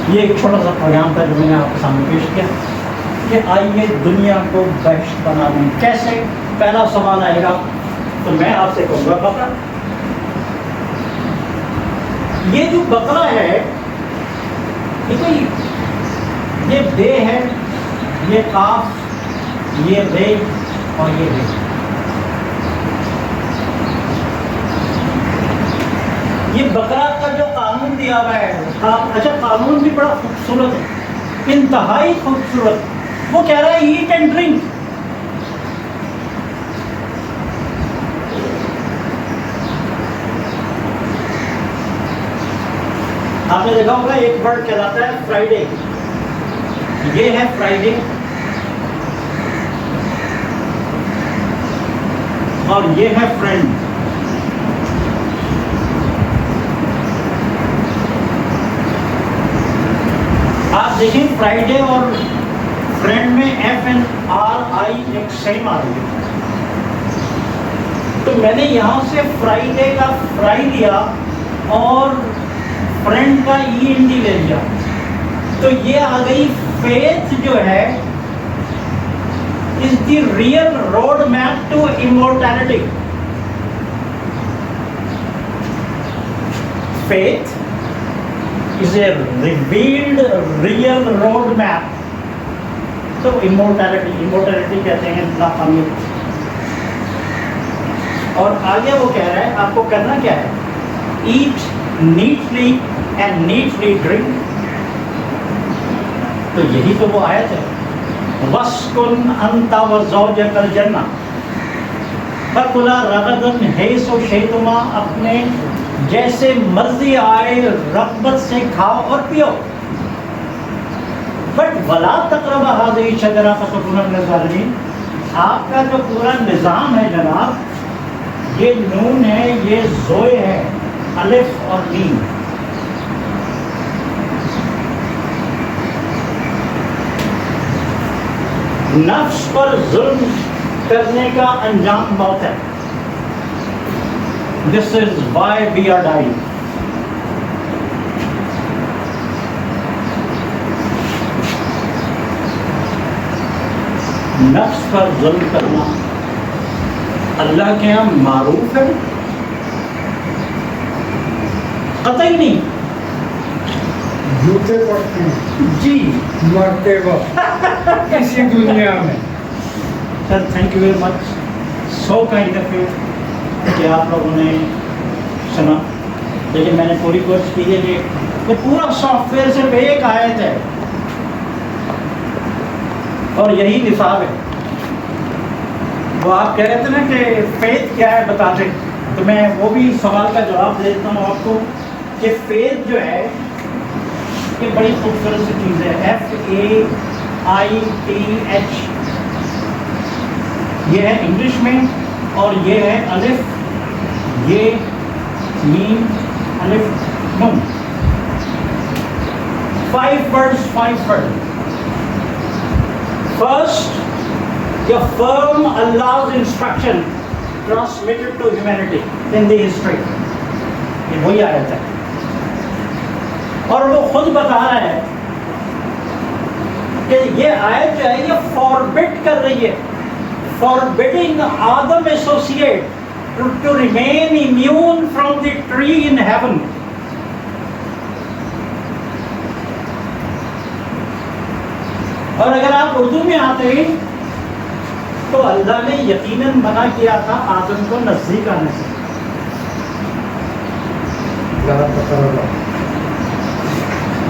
یہ ایک چھوٹا سا پیغام تھا جو میں نے آپ کے سامنے پیش کیا کہ آئیے دنیا کو بہشت بنا دیں. کیسے؟ پہلا سوال آئے گا تو میں آپ سے کہوں گا بقرہ. یہ جو بقرہ ہے یہ بے ہے، یہ قاف، یہ رے اور یہ رے. یہ بقرہ کا جو قانون دیا ہوا ہے، اچھا قانون بھی بڑا خوبصورت ہے، انتہائی خوبصورت. وہ کہہ رہا ہے ایٹ اینڈ ڈرنک. آپ نے دیکھا ہوگا ایک برڈ کہلاتا ہے فرائیڈے. یہ ہے فرائیڈے اور یہ ہے فرینڈ. آپ دیکھیں فرائیڈے اور فرینڈ میں ایف این آر آئی ایک سیم آ رہی ہے. تو میں نے یہاں سے فرائیڈے کا فرائی لیا اور فرینڈ کا ای این ڈی لے لیا، تو یہ آ گئی فیتھ جو ہے is the real road map to immortality. Faith is a revealed real road map to immortality کہتے ہیں ناکامیت. اور آگے وہ کہہ رہا ہے آپ کو کرنا کیا ہے؟ eat neatly and neatly drink. تو یہی تو وہ آیت ہے، وَاسْكُنْ أَنْتَ وَزَوْجَكَ الْجَنَّةَ فَكُلَا رَغَدًا حَيْثُ شِئْتُمَا. اپنے جیسے مرضی آئے رغبت سے کھاؤ اور پیو، بٹ وَلَا تَقْرَبَا هَٰذِهِ الشَّجَرَةَ فَتَكُونَ مِنَ الظَّالِمِينَ. آپ کا جو پورا نظام ہے جناب، یہ نون ہے، یہ زوئے ہے، الف اور میم. نفس پر ظلم کرنے کا انجام موت ہے. This is why we are dying. نفس پر ظلم کرنا اللہ کے یہاں معروف ہے؟ قطعی نہیں.
جوتے پڑتے ہیں
جی
مرتے وقت اسی دنیا میں.
Sir thank you very much, so kind of you کہ آپ لوگوں نے سنا. لیکن میں نے پوری کوشش کی ہے کہ یہ پورا سافٹ ویئر صرف ایک آیت ہے اور یہی نصاب ہے. وہ آپ کہہ رہے تھے نا کہ فیتھ کیا ہے بتا دیں، تو میں وہ بھی سوال کا جواب دے دیتا ہوں آپ کو کہ فیتھ جو ہے یہ بڑی خوبصورت سی چیز ہے. FAITH یہ ہے انگلش میں، اور یہ ہے الف، یہ میم، الف نون. 5 words. First, your firm Allah's instruction transmitted to humanity in the history. یہ وہی آیت ہے اور وہ خود بتا رہا ہے کہ یہ آیت جو ہے یہ فاربٹ کر رہی ہے، forbidding Adam associate to remain immune from the tree in heaven. اور اگر آپ اردو میں آتے ہیں تو اللہ نے یقیناً منع کیا تھا آدم کو نزدیک آنے سے.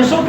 SOP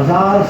1000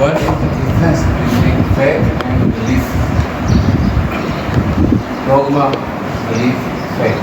what is the difference between faith and belief? Dogma, belief, faith.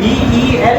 BEL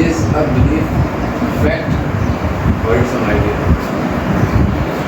Is a belief fact or it's an idea?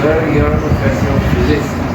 Sir, you are a professor of physics.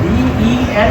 BEL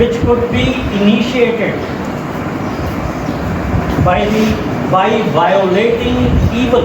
which could be initiated by violating evil।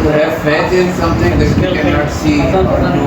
To have faith in something that you cannot see or know.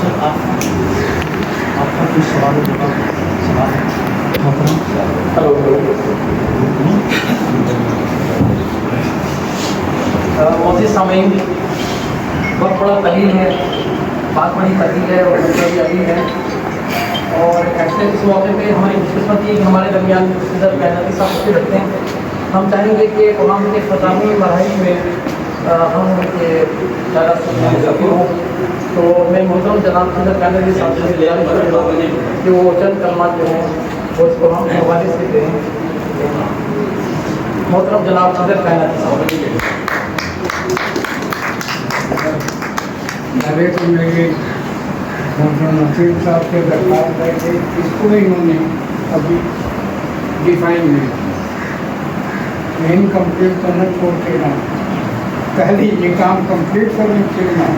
سر آپ کا کوئی سوال ہو سوال
معزز سامعین، وقت بڑا قلیل ہے، بات بڑی قلیل ہے اور بڑی علیل ہے، اور ایسے اس موقع پہ ہماری خوش قسمتی ہے کہ ہمارے درمیان صدر کائناتی صاحب سے رکھتے ہیں. ہم چاہیں گے کہ قرآن کے ختامی مراحل میں ہم زیادہ سفر ہوں. تو میں محترم جناب صدر کائناتی صاحب سے گزارش کروں گا کہ وہ چند کلمات جو ہیں وہ اس قرآن کے حوالے سے دیں. محترم جناب صدر کائناتی صاحب.
ارے تو میری نصیر صاحب سے درخواست ہے کہ اس کو انہوں نے ابھی ڈیفائن نہیں انکمپلیٹ تو نہ چھوڑ کے نہ پہلے یہ کام کمپلیٹ کرنے کے نہ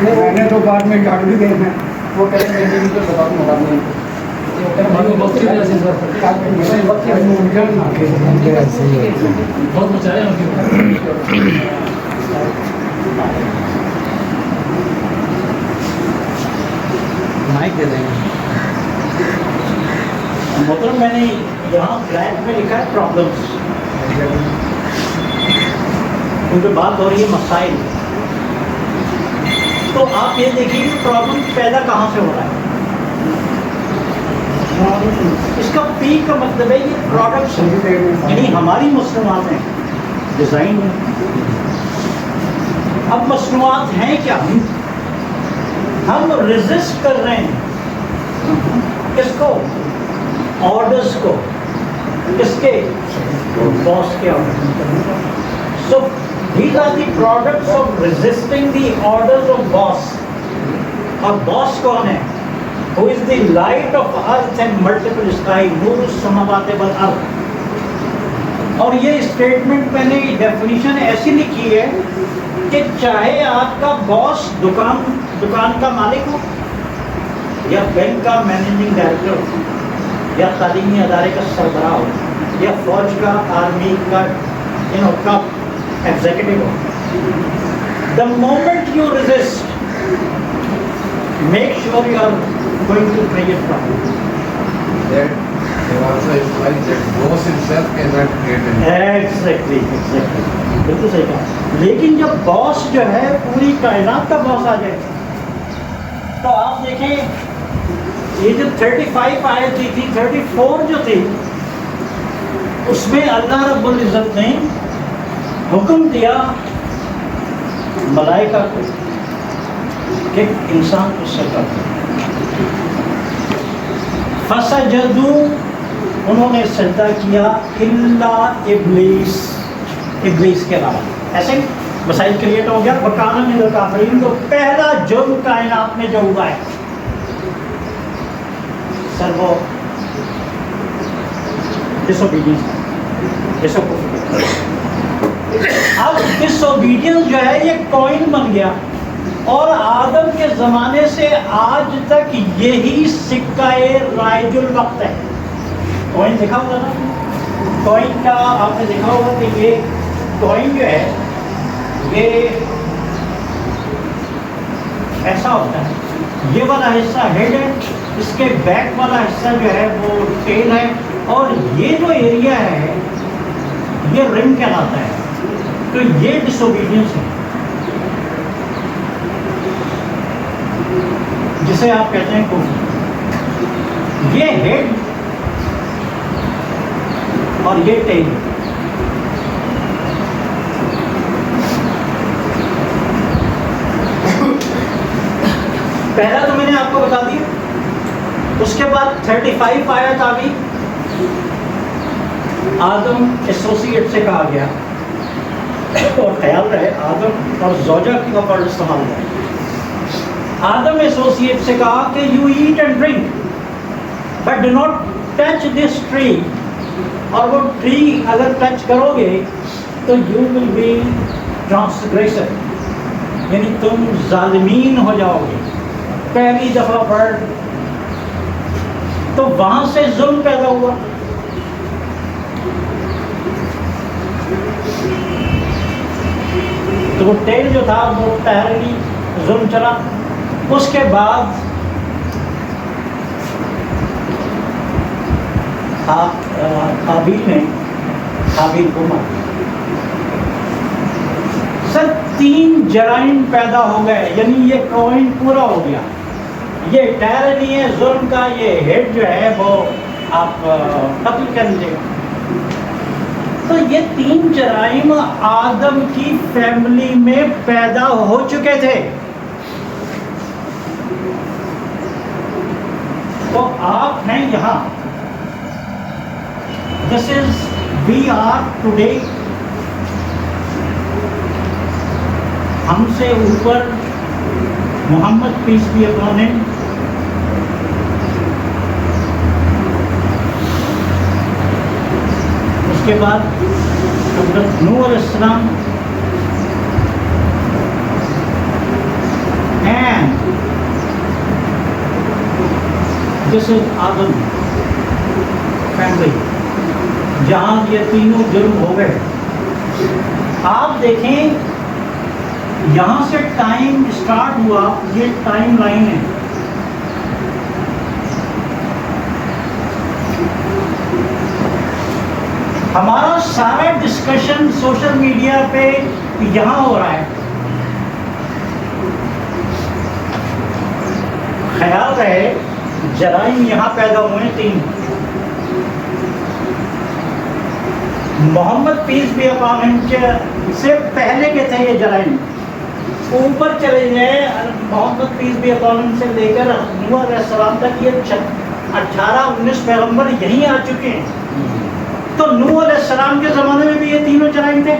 میں نے تو بعد میں جھاڑ بھی دینا
وہ کہتے ہیں کہ تو بتا دوں بات نہیں
بہت
مچا رہے
مائک دے دیں گے.
محترم میں نے یہاں بلینک میں لکھا ہے پرابلمس، کیونکہ بات ہو رہی ہے مسائل. تو آپ یہ دیکھیے کہ پرابلم پیدا کہاں سے ہو رہا ہے. اس کا پی کا مطلب ہے یہ پروڈکٹس یعنی ہماری مصنوعات ہیں، ڈیزائن ہے. اب مصنوعات ہیں کیا؟ ہم ریزسٹ کر رہے ہیں کس کو؟ آرڈرس کو. کس کے؟ باس کے order. So these are the products of resisting the orders of boss. اور باس کون ہے؟ Who is the light of earth and multiple sky, نور السماوات والارض. اور یہ اسٹیٹمنٹ میں نے ڈیفینیشن ایسی لکھی ہے کہ چاہے آپ کا باس دکان کا مالک ہو، یا بینک کا مینیجنگ ڈائریکٹر ہو، یا تعلیمی ادارے کا سربراہ ہو، یا فوج کا آرمی کا ایگزیکٹو ہو، the moment you resist make sure you are going to create problem.
That also implies that boss himself cannot create any.
Exactly بالکل صحیح کہا. لیکن جب باس جو ہے پوری کائنات کا باس آ جائے تو آپ دیکھیں یہ جو 35 آیت دی تھی، 34 جو تھی اس میں اللہ رب العزت نے حکم دیا ملائکہ کو کہ انسان کو سجدہ کرو. فسجدوا، انہوں نے سجدہ کیا الا ابلیس، ابلیس کے علاوہ. ایسے مسائل کریٹ ہو گیا. وکان من الکافرین، تو پہلا جرم کائنات میں جو ہوا ہے سر وہ ڈس اوبیڈینس. اب ڈس اوبیڈینس جو ہے یہ کوئن بن گیا، اور آدم کے زمانے سے آج تک یہی سکہ رائج الوقت ہے. کوئن دیکھا ہوگا نا، کوئن کا آپ نے دیکھا ہوگا کہ یہ کوئن جو ہے یہ ایسا ہوتا ہے، یہ والا حصہ ہیڈ ہے، اس کے بیک والا حصہ جو ہے وہ ٹیل ہے، اور یہ جو ایریا ہے یہ رنگ کہلاتا ہے. تو یہ ڈس اوبیڈینس ہے جسے آپ کہتے ہیں کفر. یہ ہیڈ اور یہ ٹیل. پہلا تو میں نے آپ کو بتا دیا. اس کے بعد 35 آیت آ گئی. آدم ایسوسیٹ سے کہا گیا، اور خیال رہے آدم اور زوجہ کی ورڈ استعمال ہے. آدم ایسوسیٹ سے کہا کہ you eat and drink but do not touch this tree. اور وہ ٹری اگر ٹچ کرو گے تو یو ول بی ٹرانسگریسر، یعنی تم ظالمین ہو جاؤ گے. پہلی دفعہ ورڈ، تو وہاں سے ظلم پیدا ہوا. تو وہ ٹیل جو تھا وہ پہلی ظلم چلا. اس کے بعد حابیل کو مار دیا۔ سر 3 جرائم پیدا ہو گئے، یعنی یہ کوئن پورا ہو گیا۔ یہ ٹائرنی ہے ظلم کا، یہ ہیڈ جو ہے وہ آپ قتل کر لیجیے گا۔ تو یہ 3 جرائم آدم کی فیملی میں پیدا ہو چکے تھے۔ تو آپ ہیں یہاں، دس از وی آر ٹوڈے، ہم سے اوپر محمد پیس بی اپان ہم، اس کے بعد حضرت نوح علیہ السلام، and this is Adam family, جہاں یہ تینوں جرم ہو گئے۔ آپ دیکھیں یہاں سے ٹائم سٹارٹ ہوا، یہ ٹائم لائن ہے۔ ہمارا سارا ڈسکشن سوشل میڈیا پہ یہاں ہو رہا ہے۔ خیال رہے جرائم یہاں پیدا ہوئے 3۔ محمد پیس بھی اپان سے پہلے کے تھے یہ جرائم، اوپر چلے جائیں محمد پیس بھی اپان سے لے کر نوح علیہ السلام تک یہ 18-19 پیغمبر یہیں آ چکے ہیں۔ تو نوح علیہ السلام کے زمانے میں بھی یہ تینوں جرائم تھے،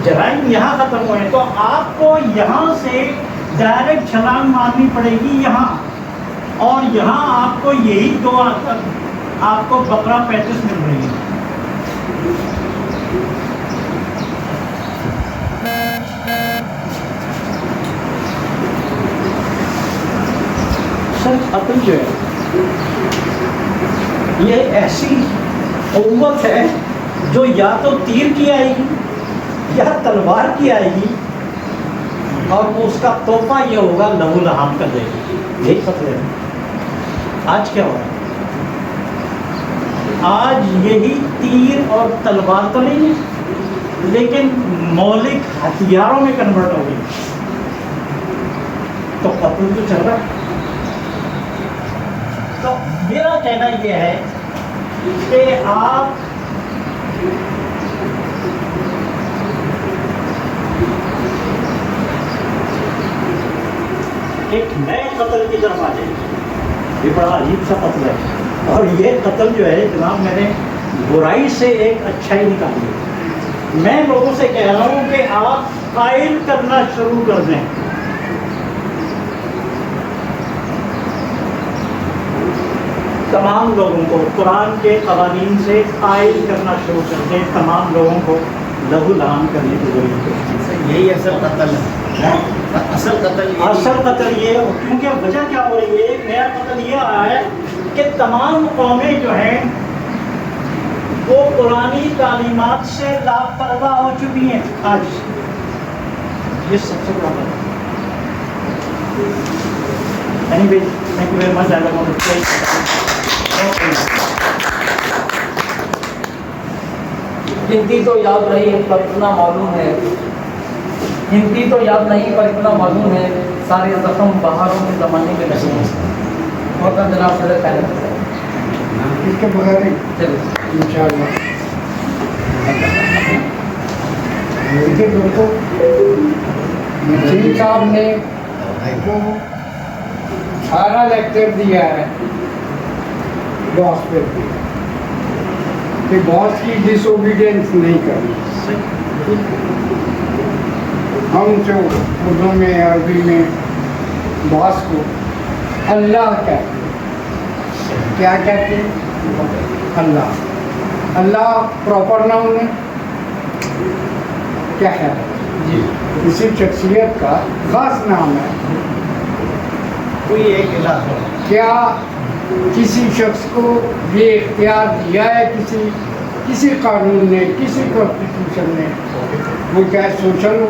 جرائم یہاں ختم ہوئے۔ تو آپ کو یہاں سے ڈائریکٹ چھلانگ مارنی پڑے گی یہاں، اور یہاں آپ کو یہی 2 آپ کو بقرہ 35 مل رہی ہے۔ سر قتل جو ہے یہ ایسی قوت ہے جو یا تو تیر کی آئے گی یا تلوار کی آئے گی، اور اس کا تحفہ یہ ہوگا لہو لہان کر دے گی۔ یہی قتل ہے۔ آج کیا ہو رہا ہے؟ آج یہی تیر اور تلوار تو نہیں ہے، لیکن مولک ہتھیاروں میں کنورٹ ہو گئی، تو قتل تو چل رہا ہے۔ تو میرا کہنا یہ ہے کہ آپ ایک نئے قتل کی طرف آ جائیں، یہ بڑا عجیب سا قتل ہے، اور یہ قتل جو ہے جناب میں نے برائی سے ایک اچھائی نکالی ہے۔ میں لوگوں سے کہہ رہا ہوں کہ آپ قائل کرنا شروع کر دیں، تمام لوگوں کو قرآن کے قوانین سے قائل کرنا شروع کر دیں، تمام لوگوں کو لہو لہان کرنے کی ضرورت ہے۔
یہی اصل قتل ہے، اصل قتل
اصل قتل یہ، کیونکہ وجہ کیا ہو رہی ہے، ایک نیا قتل یہ آیا ہے کہ تمام قومیں جو ہیں وہ قرآنی تعلیمات سے لاپرواہ ہو چکی ہیں آج۔ یہ سب سے بڑا قتل ہے۔ Anyway, thank you very much. I want to say
گنتی تو یاد نہیں پر اتنا معلوم ہے، گنتی تو یاد نہیں پر اتنا معلوم ہے، سارے زخم بہاروں کے زمانے میں نہیں ہیں۔ اور جناب صدر پہلے
اس کے بغیر
چلو
انشاءاللہ دیکھیے دوستوں، نسیم صاحب نے جو سارا لیکچر دیا ہے باس پہ کہ باس کی ڈس اوبیڈینس نہیں کرنی۔ ہم جو اردو میں عربی میں باس کو اللہ کہتے ہیں، کیا کہتے ہیں؟ اللہ۔ اللہ پراپر ناؤن ہے کیا ہے؟ جی، کسی شخصیت کا خاص نام ہے،
کوئی ایک الہ ہے۔
کیا کسی شخص کو یہ اختیار دیا ہے کسی قانون نے، کسی کانسٹیٹیوشن نے، وہ چاہے سوشل ہو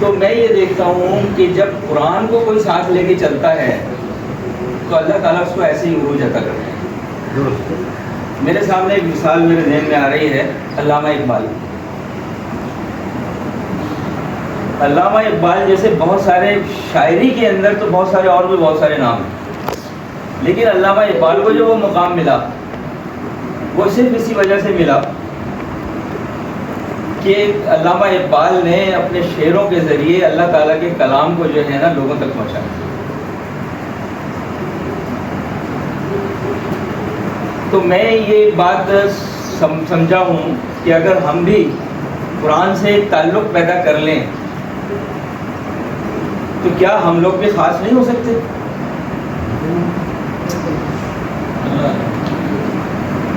تو میں یہ دیکھتا ہوں کہ جب قرآن کو کوئی ساتھ لے کے چلتا ہے تو اللہ تعالیٰ اس کو ایسے ہی عروج عطا کرتے ہیں. میرے سامنے ایک مثال میرے ذہن میں آ رہی ہے علامہ اقبال. علامہ اقبال جیسے بہت سارے شاعری کے اندر تو بہت سارے اور بھی بہت سارے نام ہیں، لیکن علامہ اقبال کو جو وہ مقام ملا وہ صرف اسی وجہ سے ملا کہ علامہ اقبال نے اپنے شعروں کے ذریعے اللہ تعالیٰ کے کلام کو جو ہے نا لوگوں تک پہنچایا. تو میں یہ بات سمجھا ہوں کہ اگر ہم بھی قرآن سے تعلق پیدا کر لیں تو کیا ہم لوگ بھی خاص نہیں ہو سکتے؟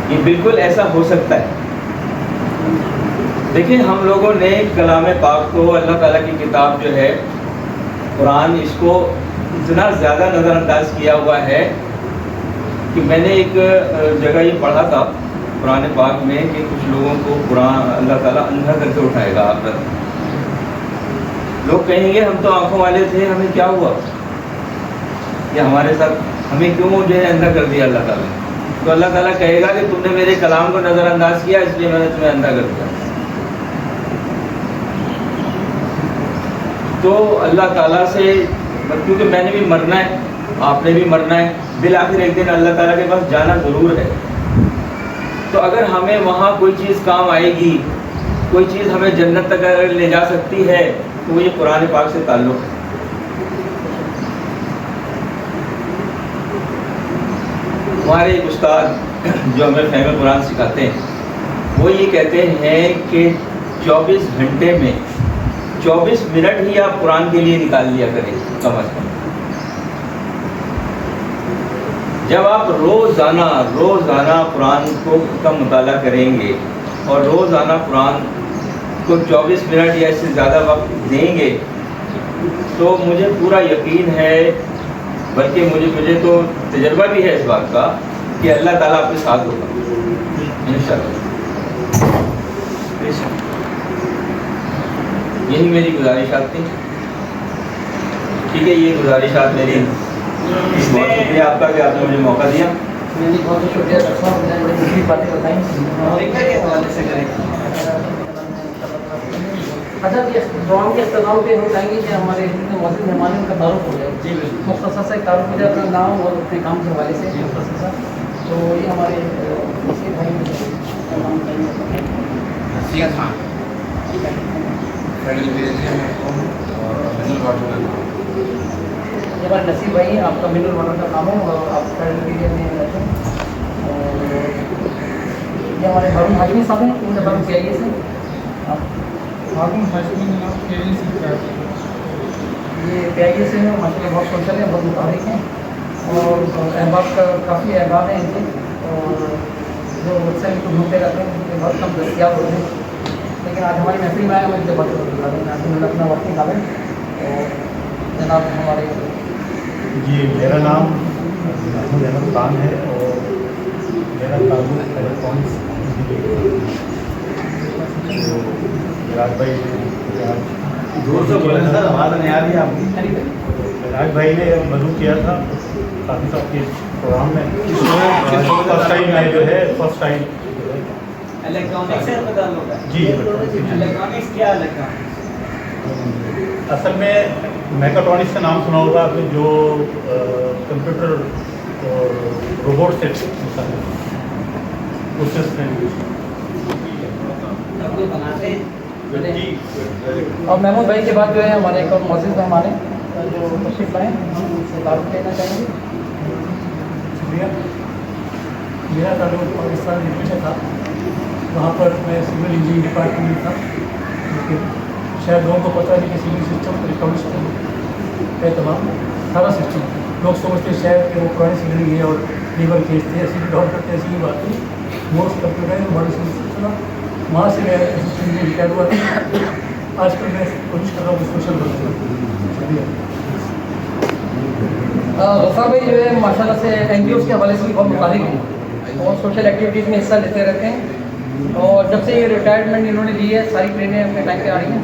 یہ بالکل ایسا ہو سکتا ہے. دیکھیں ہم لوگوں نے کلام پاک کو، اللہ تعالیٰ کی کتاب جو ہے قرآن، اس کو اتنا زیادہ نظر انداز کیا ہوا ہے کہ میں نے ایک جگہ یہ پڑھا تھا قرآن پاک میں کہ کچھ لوگوں کو قرآن اللہ تعالیٰ اندھا کر کے اٹھائے گا. آپ تک لوگ کہیں گے ہم تو آنکھوں والے تھے، ہمیں کیا ہوا کہ ہمارے ساتھ ہمیں کیوں جو ہے اندھا کر دیا اللہ تعالیٰ. تو اللہ تعالیٰ کہے گا کہ تم نے میرے کلام کو نظر انداز کیا اس لیے میں نے تمہیں اندھا کر دیا. تو اللہ تعالیٰ سے، کیونکہ میں نے بھی مرنا ہے، آپ نے بھی مرنا ہے، بالآخر ایک دن اللہ تعالیٰ کے پاس جانا ضرور ہے. تو اگر ہمیں وہاں کوئی چیز کام آئے گی، کوئی چیز ہمیں جنت تک اگر لے جا سکتی ہے تو وہ یہ قرآن پاک سے تعلق ہے. ہمارے ایک استاد جو ہمیں فہم قرآن سکھاتے ہیں وہ یہ کہتے ہیں کہ 24 گھنٹے میں 24 منٹ ہی آپ قرآن کے لیے نکال لیا کریں کم از کم. جب آپ روزانہ قرآن کا مطالعہ کریں گے اور روزانہ قرآن کو 24 منٹ یا اس سے زیادہ وقت دیں گے تو مجھے پورا یقین ہے، بلکہ مجھے تو تجربہ بھی ہے اس بات کا کہ اللہ تعالیٰ آپ کے ساتھ ہوگا انشاءاللہ. یہی میری گزارشات تھی. ٹھیک ہے، یہ گزارشات میری. بہت شکریہ آپ کا کہ آپ نے مجھے موقع دیا.
میری بہت شکریہ ڈاکٹر صاحب، نے بڑی مفید باتیں بتائیں. اچھا، پروگرام کے اختتام پہ ہم چاہیں گے کہ ہمارے موجود مہمان کا تعارف ہو جائے. جی بالکل، مختصر سا ایک تعارف ہو جائے اپنا نام اور اپنے کام کے حوالے سے مختصر سا. تو یہ ہمارے نصیر بھائی یہ ہمارے نصیر بھائی، آپ کا منرل واٹر کا کام ہے اور آپ فیڈرل ایریا میں رہتے ہیں. اور یہ ہمارے ہارون ہاشمی صاحب ہیں، ان کا کیا یہ سے
ہارون ہاشمی
یہ پی آئی اے سے ہیں، ماشاء اللہ بہت سوشل ہیں، بہت متحرک ہیں اور احباب کا کافی احباب ہیں ان کے، اور جو اکثر ان کو ڈھونڈتے رہتے ہیں، ان کے بہت کم دستیاب ہوتے ہیں. لیکن آج ہماری محفل میں آئے ہیں، مجھے بہت بتا دیں آج اپنا وقت نکالیں. اور جناب ہمارے
جی، میرا نام محمود احمد خان ہے اور میرا تعلق الیکٹرانکس راج بھائی
زور سے بولیں سر، آواز نہیں آ رہی ہے آپ کی.
راج بھائی نے مدعو کیا تھا کافی صاحب کے پروگرام میں. فرسٹ ٹائم میں جو ہے فرسٹ ٹائم
الیکٹرانکس سے پتہ ہوگا.
جی،
الیکٹرانکس کیا الیکٹرانکس؟
اصل میں میکاٹرونکس کا نام سنا ہوگا آپ نے، جو کمپیوٹر اور روبوٹ سے
بناتے ہیں.
اور محمود بھائی کے بعد جو ہے ہمارے ایک اور معزز مہمان ہیں جو تشریف لائیں، ہم ان سے تعارف لینا چاہیں گے.
شکریہ. میرا تعلق پاکستان ریلوے سے تھا، وہاں پر میں سول انجینئرنگ ڈپارٹمنٹ میں تھا. لیکن شاید لوگوں کو پتہ نہیں کہ سول سسٹم الیکٹرانک سسٹم ہے، تمام سارا سسٹم لوگ سمجھتے ہیں شاید کہ وہ پرانی سیلری ہے اور لیبر کیس تھے، ایسی بھی ڈاؤٹ کرتے ہیں. ایسی بات نہیں، موسٹ کمپیوٹر ہے ہمارے سسٹم. وہاں سے میں اسسٹنٹ میں ریٹائر ہوا تھا. آج کل میں کوشش کر رہا ہوں کہ سوشل ورک شکریہ.
غفار بھائی جو ہے ماشاء اللہ سے این جی اوز کے حوالے سے بھی بہت متعلق ہیں اور سوشل ایکٹیویٹیز میں حصہ لیتے رہتے ہیں. اور جب سے یہ ریٹائرمنٹ انہوں نے لی ہے، ساری ٹرینیں اپنے ٹائم پہ آ رہی ہیں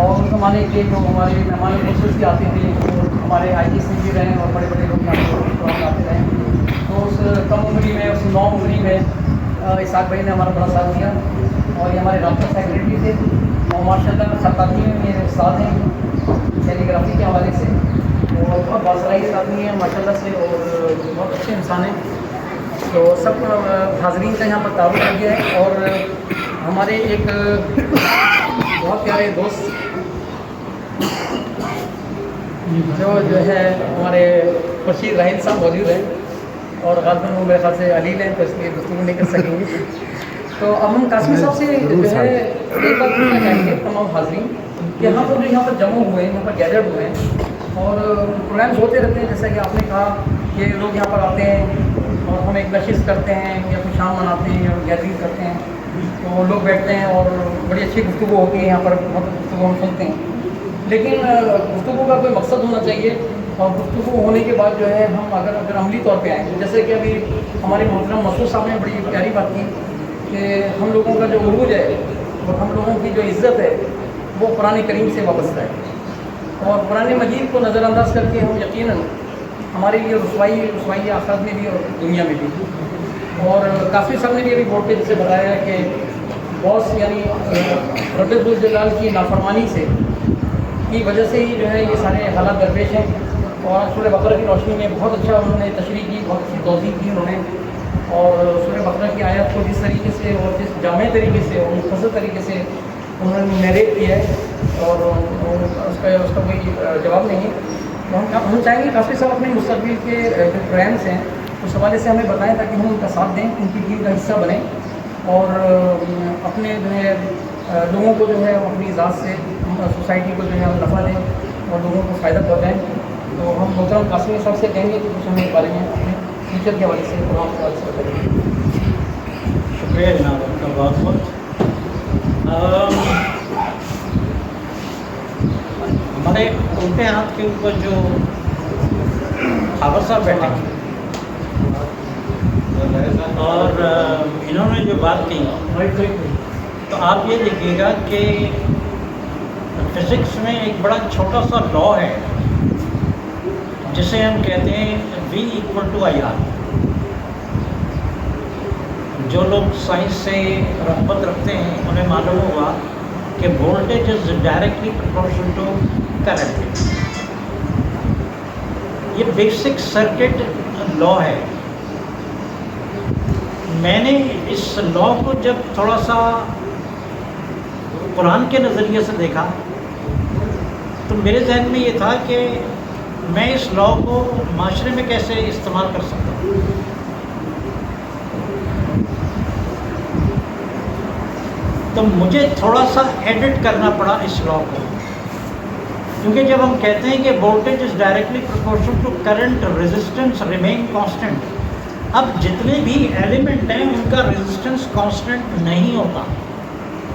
اور اس زمانے کے جو ہمارے مہمان خصوصی بھی آتے تھے وہ ہمارے آئی جی سے بھی رہے اور بڑے بڑے لوگ آتے رہے. تو اس کم عمری میں اس 9 عمری میں اسحاق بھائی نے ہمارا بڑا ساتھ دیا اور یہ ہمارے رابطہ سیکریٹری تھے اور ماشاء اللہ خطاطی میں میرے استاد ہیں کیلیگرافی کے حوالے سے اور بہت باصلاحیت آدمی ہیں ماشاء اللہ سے اور بہت اچھے انسان ہیں. تو سب حاضرین کا یہاں پر تعارف کر گیا ہے. اور ہمارے ایک بہت پیارے دوست جو ہے ہمارے خورشید راہیل صاحب موجود ہیں اور غالباً وہ میرے خیال سے علیل ہیں تو اس لیے گفتگو نہیں کر سکیں گے. تو اب ہم قاسمی صاحب سے جو ہے ایک بات پوچھنا چاہیں گے تمام حاضرین کہ یہاں پر جو یہاں پر جمع ہوئے ہیں یہاں پر گیدرڈ ہوئے ہیں اور پروگرامس ہوتے رہتے ہیں جیسا کہ آپ نے کہا کہ لوگ یہاں پر آتے ہیں اور ہم ایک نشست کرتے ہیں یا کوئی شام مناتے ہیں اور گیدرنگ کرتے ہیں تو لوگ بیٹھتے ہیں اور بڑی اچھی گفتگو ہوتی ہے یہاں پر بہت گفتگو ہم سنتے ہیں. لیکن گفتگو کا کوئی مقصد ہونا چاہیے اور گفتگو ہونے کے بعد جو ہے ہم اگر عملی طور پہ آئیں جیسے کہ ابھی ہمارے محترم مسعود صاحب نے بڑی پیاری بات کی کہ ہم لوگوں کا جو عروج ہے اور ہم لوگوں کی جو عزت ہے وہ قرآن کریم سے وابستہ ہے اور قرآن مجید کو نظر انداز کر کے ہم یقیناً ہمارے لیے رسوائی آخرت میں بھی اور دنیا میں بھی. اور کافی صاحب نے بھی ابھی بورڈ پہ جسے بتایا ہے کہ باس یعنی رب الجلال کی نافرمانی سے کی وجہ سے ہی جو ہے یہ سارے حالات درپیش ہیں. اور سورہ بقرہ کی روشنی میں بہت اچھا انہوں نے تشریح کی بہت اچھی توضیح کی انہوں نے اور سورہ بقرہ کی آیات کو جس طریقے سے اور جس جامع طریقے سے اور مختصر طریقے سے انہوں نے نیریٹ کیا ہے اور اس کا کوئی جواب نہیں ہے. ہم چاہیں گے کافی صاحب اپنے مستقبل کے جو پروگرامس ہیں اس حوالے سے ہمیں بتائیں تاکہ ہم ان کا ساتھ دیں ان کی ٹیم کا حصہ بنیں اور اپنے جو ہے لوگوں کو جو ہے اپنی ذات سے سوسائٹی کو جو ہے ہم نفع دیں اور لوگوں کو فائدہ پہنچائیں. تو ہم محترم قاسمی صاحب سے کہیں گے کہ کچھ ہمیں اس بارے میں اپنے فیوچر کے حوالے سے پروگرام کے حوالے سے بتائیں.
شکریہ جناب آپ کا بہت بہت. ہمارے الٹے ہاتھ کے اوپر جو خابر صاحب بیٹھے ہیں اور انہوں نے جو بات کی تو آپ یہ دیکھیے گا کہ فزکس میں ایک بڑا چھوٹا سا لا ہے جسے ہم کہتے ہیں V=IR. جو لوگ سائنس سے رغبت رکھتے ہیں انہیں معلوم ہوگا کہ voltage is directly proportional to current. یہ بیسک سرکٹ لا ہے. میں نے اس لا کو جب تھوڑا سا قرآن کے نظریے سے دیکھا تو میرے ذہن میں یہ تھا کہ میں اس لا کو معاشرے میں کیسے استعمال کر سکتا ہوں. تو مجھے تھوڑا سا ایڈٹ کرنا پڑا اس لا کو کیونکہ جب ہم کہتے ہیں کہ voltage is directly proportional to current resistance remain constant. اب جتنے بھی ایلیمنٹ ہیں ان کا ریزسٹنس کانسٹنٹ نہیں ہوتا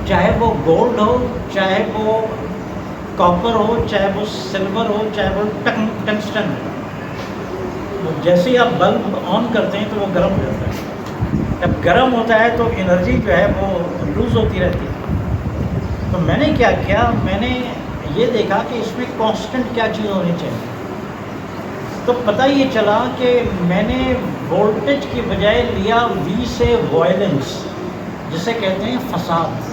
چاہے وہ گولڈ ہو چاہے وہ کاپر ہو چاہے وہ سلور ہو چاہے وہ ٹنگسٹن ہو. جیسے ہی آپ بلب آن کرتے ہیں تو وہ گرم ہو جاتا ہے. جب گرم ہوتا ہے تو انرجی جو ہے وہ لوز ہوتی رہتی ہے. تو میں نے کیا کیا میں نے یہ دیکھا کہ اس میں کانسٹنٹ کیا چیز ہونی چاہیے. تو پتہ یہ چلا کہ میں نے وولٹیج کی بجائے لیا وی سے وائلنس جسے کہتے ہیں فساد.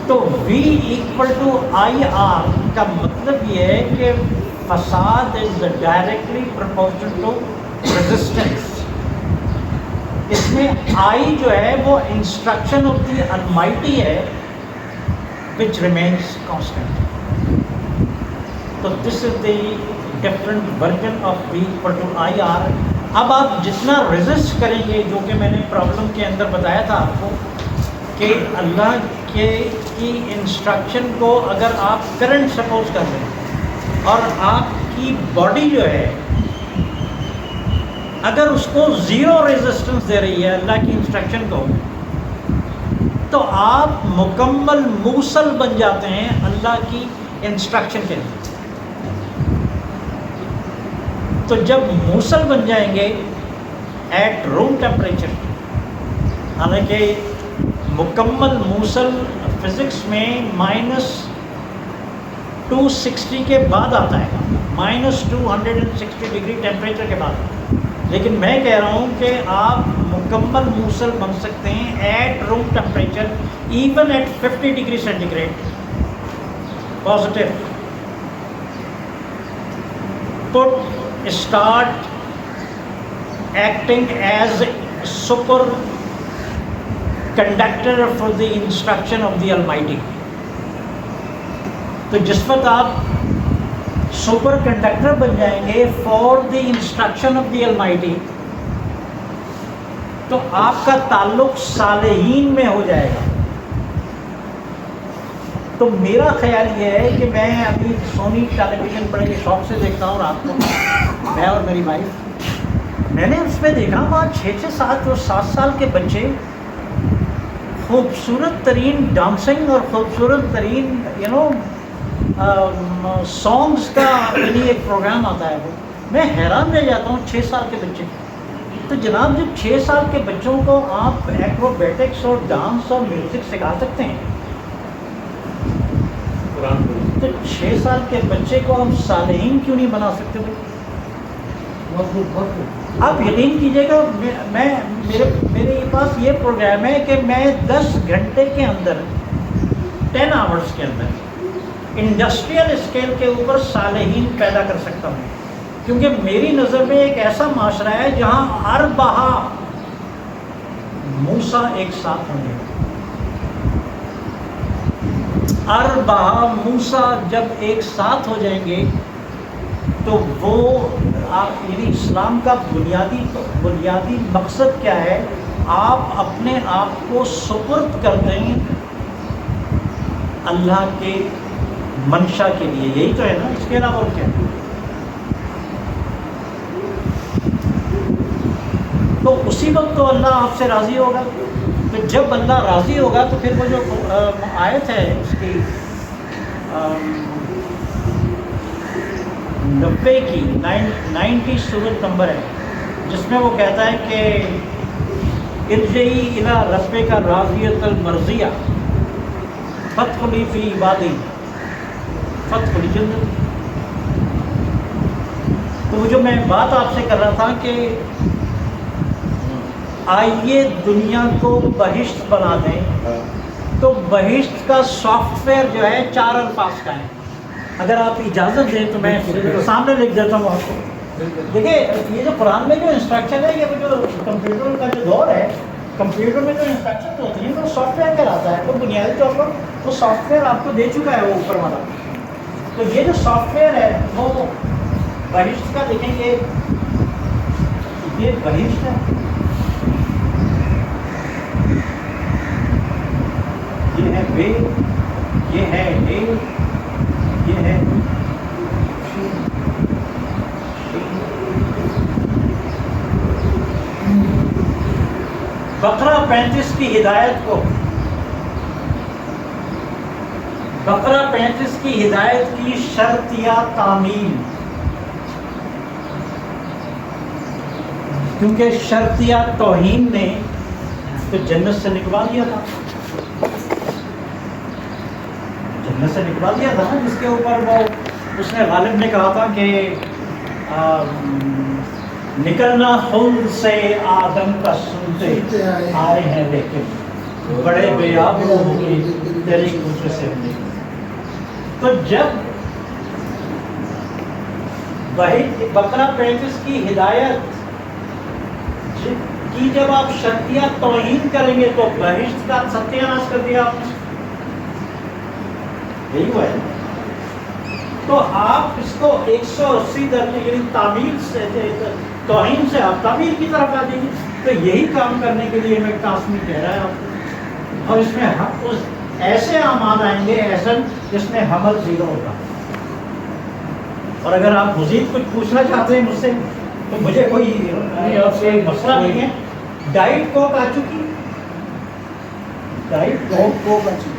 تو V=IR کا مطلب یہ ہے کہ فساد is directly proportional to resistance. اس میں I جو ہے وہ انسٹرکشن آف دی المائٹی ہے which remains constant. تو this is the different version of V=IR. اب آپ جتنا ریزسٹ کریں گے جو کہ میں نے پرابلم کے اندر بتایا تھا آپ کو کہ اللہ کے کی انسٹرکشن کو اگر آپ کرنٹ سپوز کر رہے ہیں اور آپ کی باڈی جو ہے اگر اس کو زیرو ریزسٹنس دے رہی ہے اللہ کی انسٹرکشن کو تو آپ مکمل موصل بن جاتے ہیں اللہ کی انسٹرکشن کے لیے. تو جب موصل بن جائیں گے ایٹ روم ٹیمپریچر حالانکہ مکمل موصل فزکس میں -260 کے بعد آتا ہے، -260 ڈگری ٹیمپریچر کے بعد. لیکن میں کہہ رہا ہوں کہ آپ مکمل موصل بن سکتے ہیں at room temperature, even at 50 degree centigrade positive. But start acting as superconductor for the instruction of the Almighty. تو جس وقت آپ سپر کنڈکٹر بن جائیں گے for the instruction of the Almighty, تو آپ کا تعلق صالحین میں ہو جائے گا. تو میرا خیال یہ ہے کہ میں ابھی سونی ٹیلی ویژن بڑے شوق سے دیکھتا ہوں رات کو، میں اور میری وائف. میں نے اس میں دیکھا وہاں 6-7 سال کے بچے خوبصورت ترین ڈانسنگ اور خوبصورت ترین سانگس کا یعنی ایک پروگرام آتا ہے. وہ میں حیران رہ جاتا ہوں 6 سال کے بچے. تو جناب جب 6 سال کے بچوں کو آپ ایکروبیٹکس اور ڈانس اور میوزک سکھا سکتے ہیں تو 6 سال کے بچے کو ہم صالحین کیوں نہیں بنا سکتے؟ آپ یقین کیجیے گا، میرے پاس یہ پروگرام ہے کہ میں 10 گھنٹے کے اندر 10 آورس کے اندر انڈسٹریل اسکیل کے اوپر صالحین پیدا کر سکتا ہوں. کیونکہ میری نظر میں ایک ایسا معاشرہ ہے جہاں ہر بہا موسیٰ ایک ساتھ ہوں گے. ہر بہا موسیٰ جب ایک ساتھ ہو جائیں گے تو وہ یعنی اسلام کا بنیادی مقصد کیا ہے؟ آپ اپنے آپ کو سپرد کر دیں اللہ کے منشا کے لیے. یہی تو ہے نا، اس کے علاوہ اور کیا؟ تو اسی وقت تو اللہ آپ سے راضی ہوگا. تو جب اللہ راضی ہوگا تو پھر وہ جو آیت ہے اس کی 90 سورۃ نمبر ہے، جس میں وہ کہتا ہے کہ ارجعی الی ربک راضیۃ المرضیہ فادخلی فی عبادی فادخلی جنتی. تو وہ جو میں بات آپ سے کر رہا تھا کہ آئیے دنیا کو بہشت بنا دیں، تو بہشت کا سافٹ ویئر جو ہے 4 الفاظ کا ہے. اگر آپ اجازت دیں تو میں سامنے لکھ دیتا ہوں آپ کو. دیکھیے یہ جو قرآن میں جو انسٹرکشن ہے، یہ جو کمپیوٹر کا جو دور ہے، کمپیوٹر میں جو انسٹرکشن ہوتی ہیں وہ سافٹ ویئر کہلاتا ہے. تو بنیادی طور پر وہ سافٹ ویئر آپ کو دے چکا ہے وہ اوپر والا. تو یہ جو سافٹ ویئر ہے وہ بہشت کا، دیکھیں یہ بہشت ہے، یہ ہے وے، یہ ہے اے، یہ ہے بقرہ 35 کی ہدایت کو، بقرہ 35 کی ہدایت کی شرط یا تعمیل، کیونکہ شرط یا توہین نے تو جنت سے نکلوا دیا تھا، جنت سے نکلوا دیا تھا نا، جس کے اوپر وہ اس نے غالب نے کہا تھا کہ نکلنا خلد سے آدم کا سنتے آئے ہیں، لیکن بڑے بے آبرو ہو گئے تیری کوچ سے. تو جب بقرہ 35 کی ہدایت کی جب آپ شرطیہ توہین کریں گے تو بہشت کا ستیہ ناش کر دیا آپ نے. یہی ہوا ہے. تو آپ اس کو 180 درجے یعنی تعمیل سے توہین سے آپ تعمیل کی طرف آ جائیں گے. تو یہی کام کرنے کے لیے میں قاسمی کہہ رہا ہے آپ کو. اور اس میں ایسے اعمال آئیں گے ایسا جس میں حمل 0 ہوگا. اور اگر آپ مزید کچھ پوچھنا چاہتے ہیں مجھ سے تو مجھے کوئی مسئلہ نہیں ہے. ڈائٹ کوک آ چکی، ڈائٹ کوک آ چکی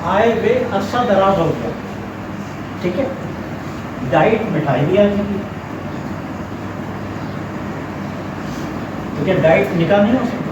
آئے ہوئے عرصہ دراز ہو گیا، ٹھیک ہے. ڈائٹ مٹھائی بھی آ چکی، تو کیا ڈائٹ نکاح نہیں ہو سکتا؟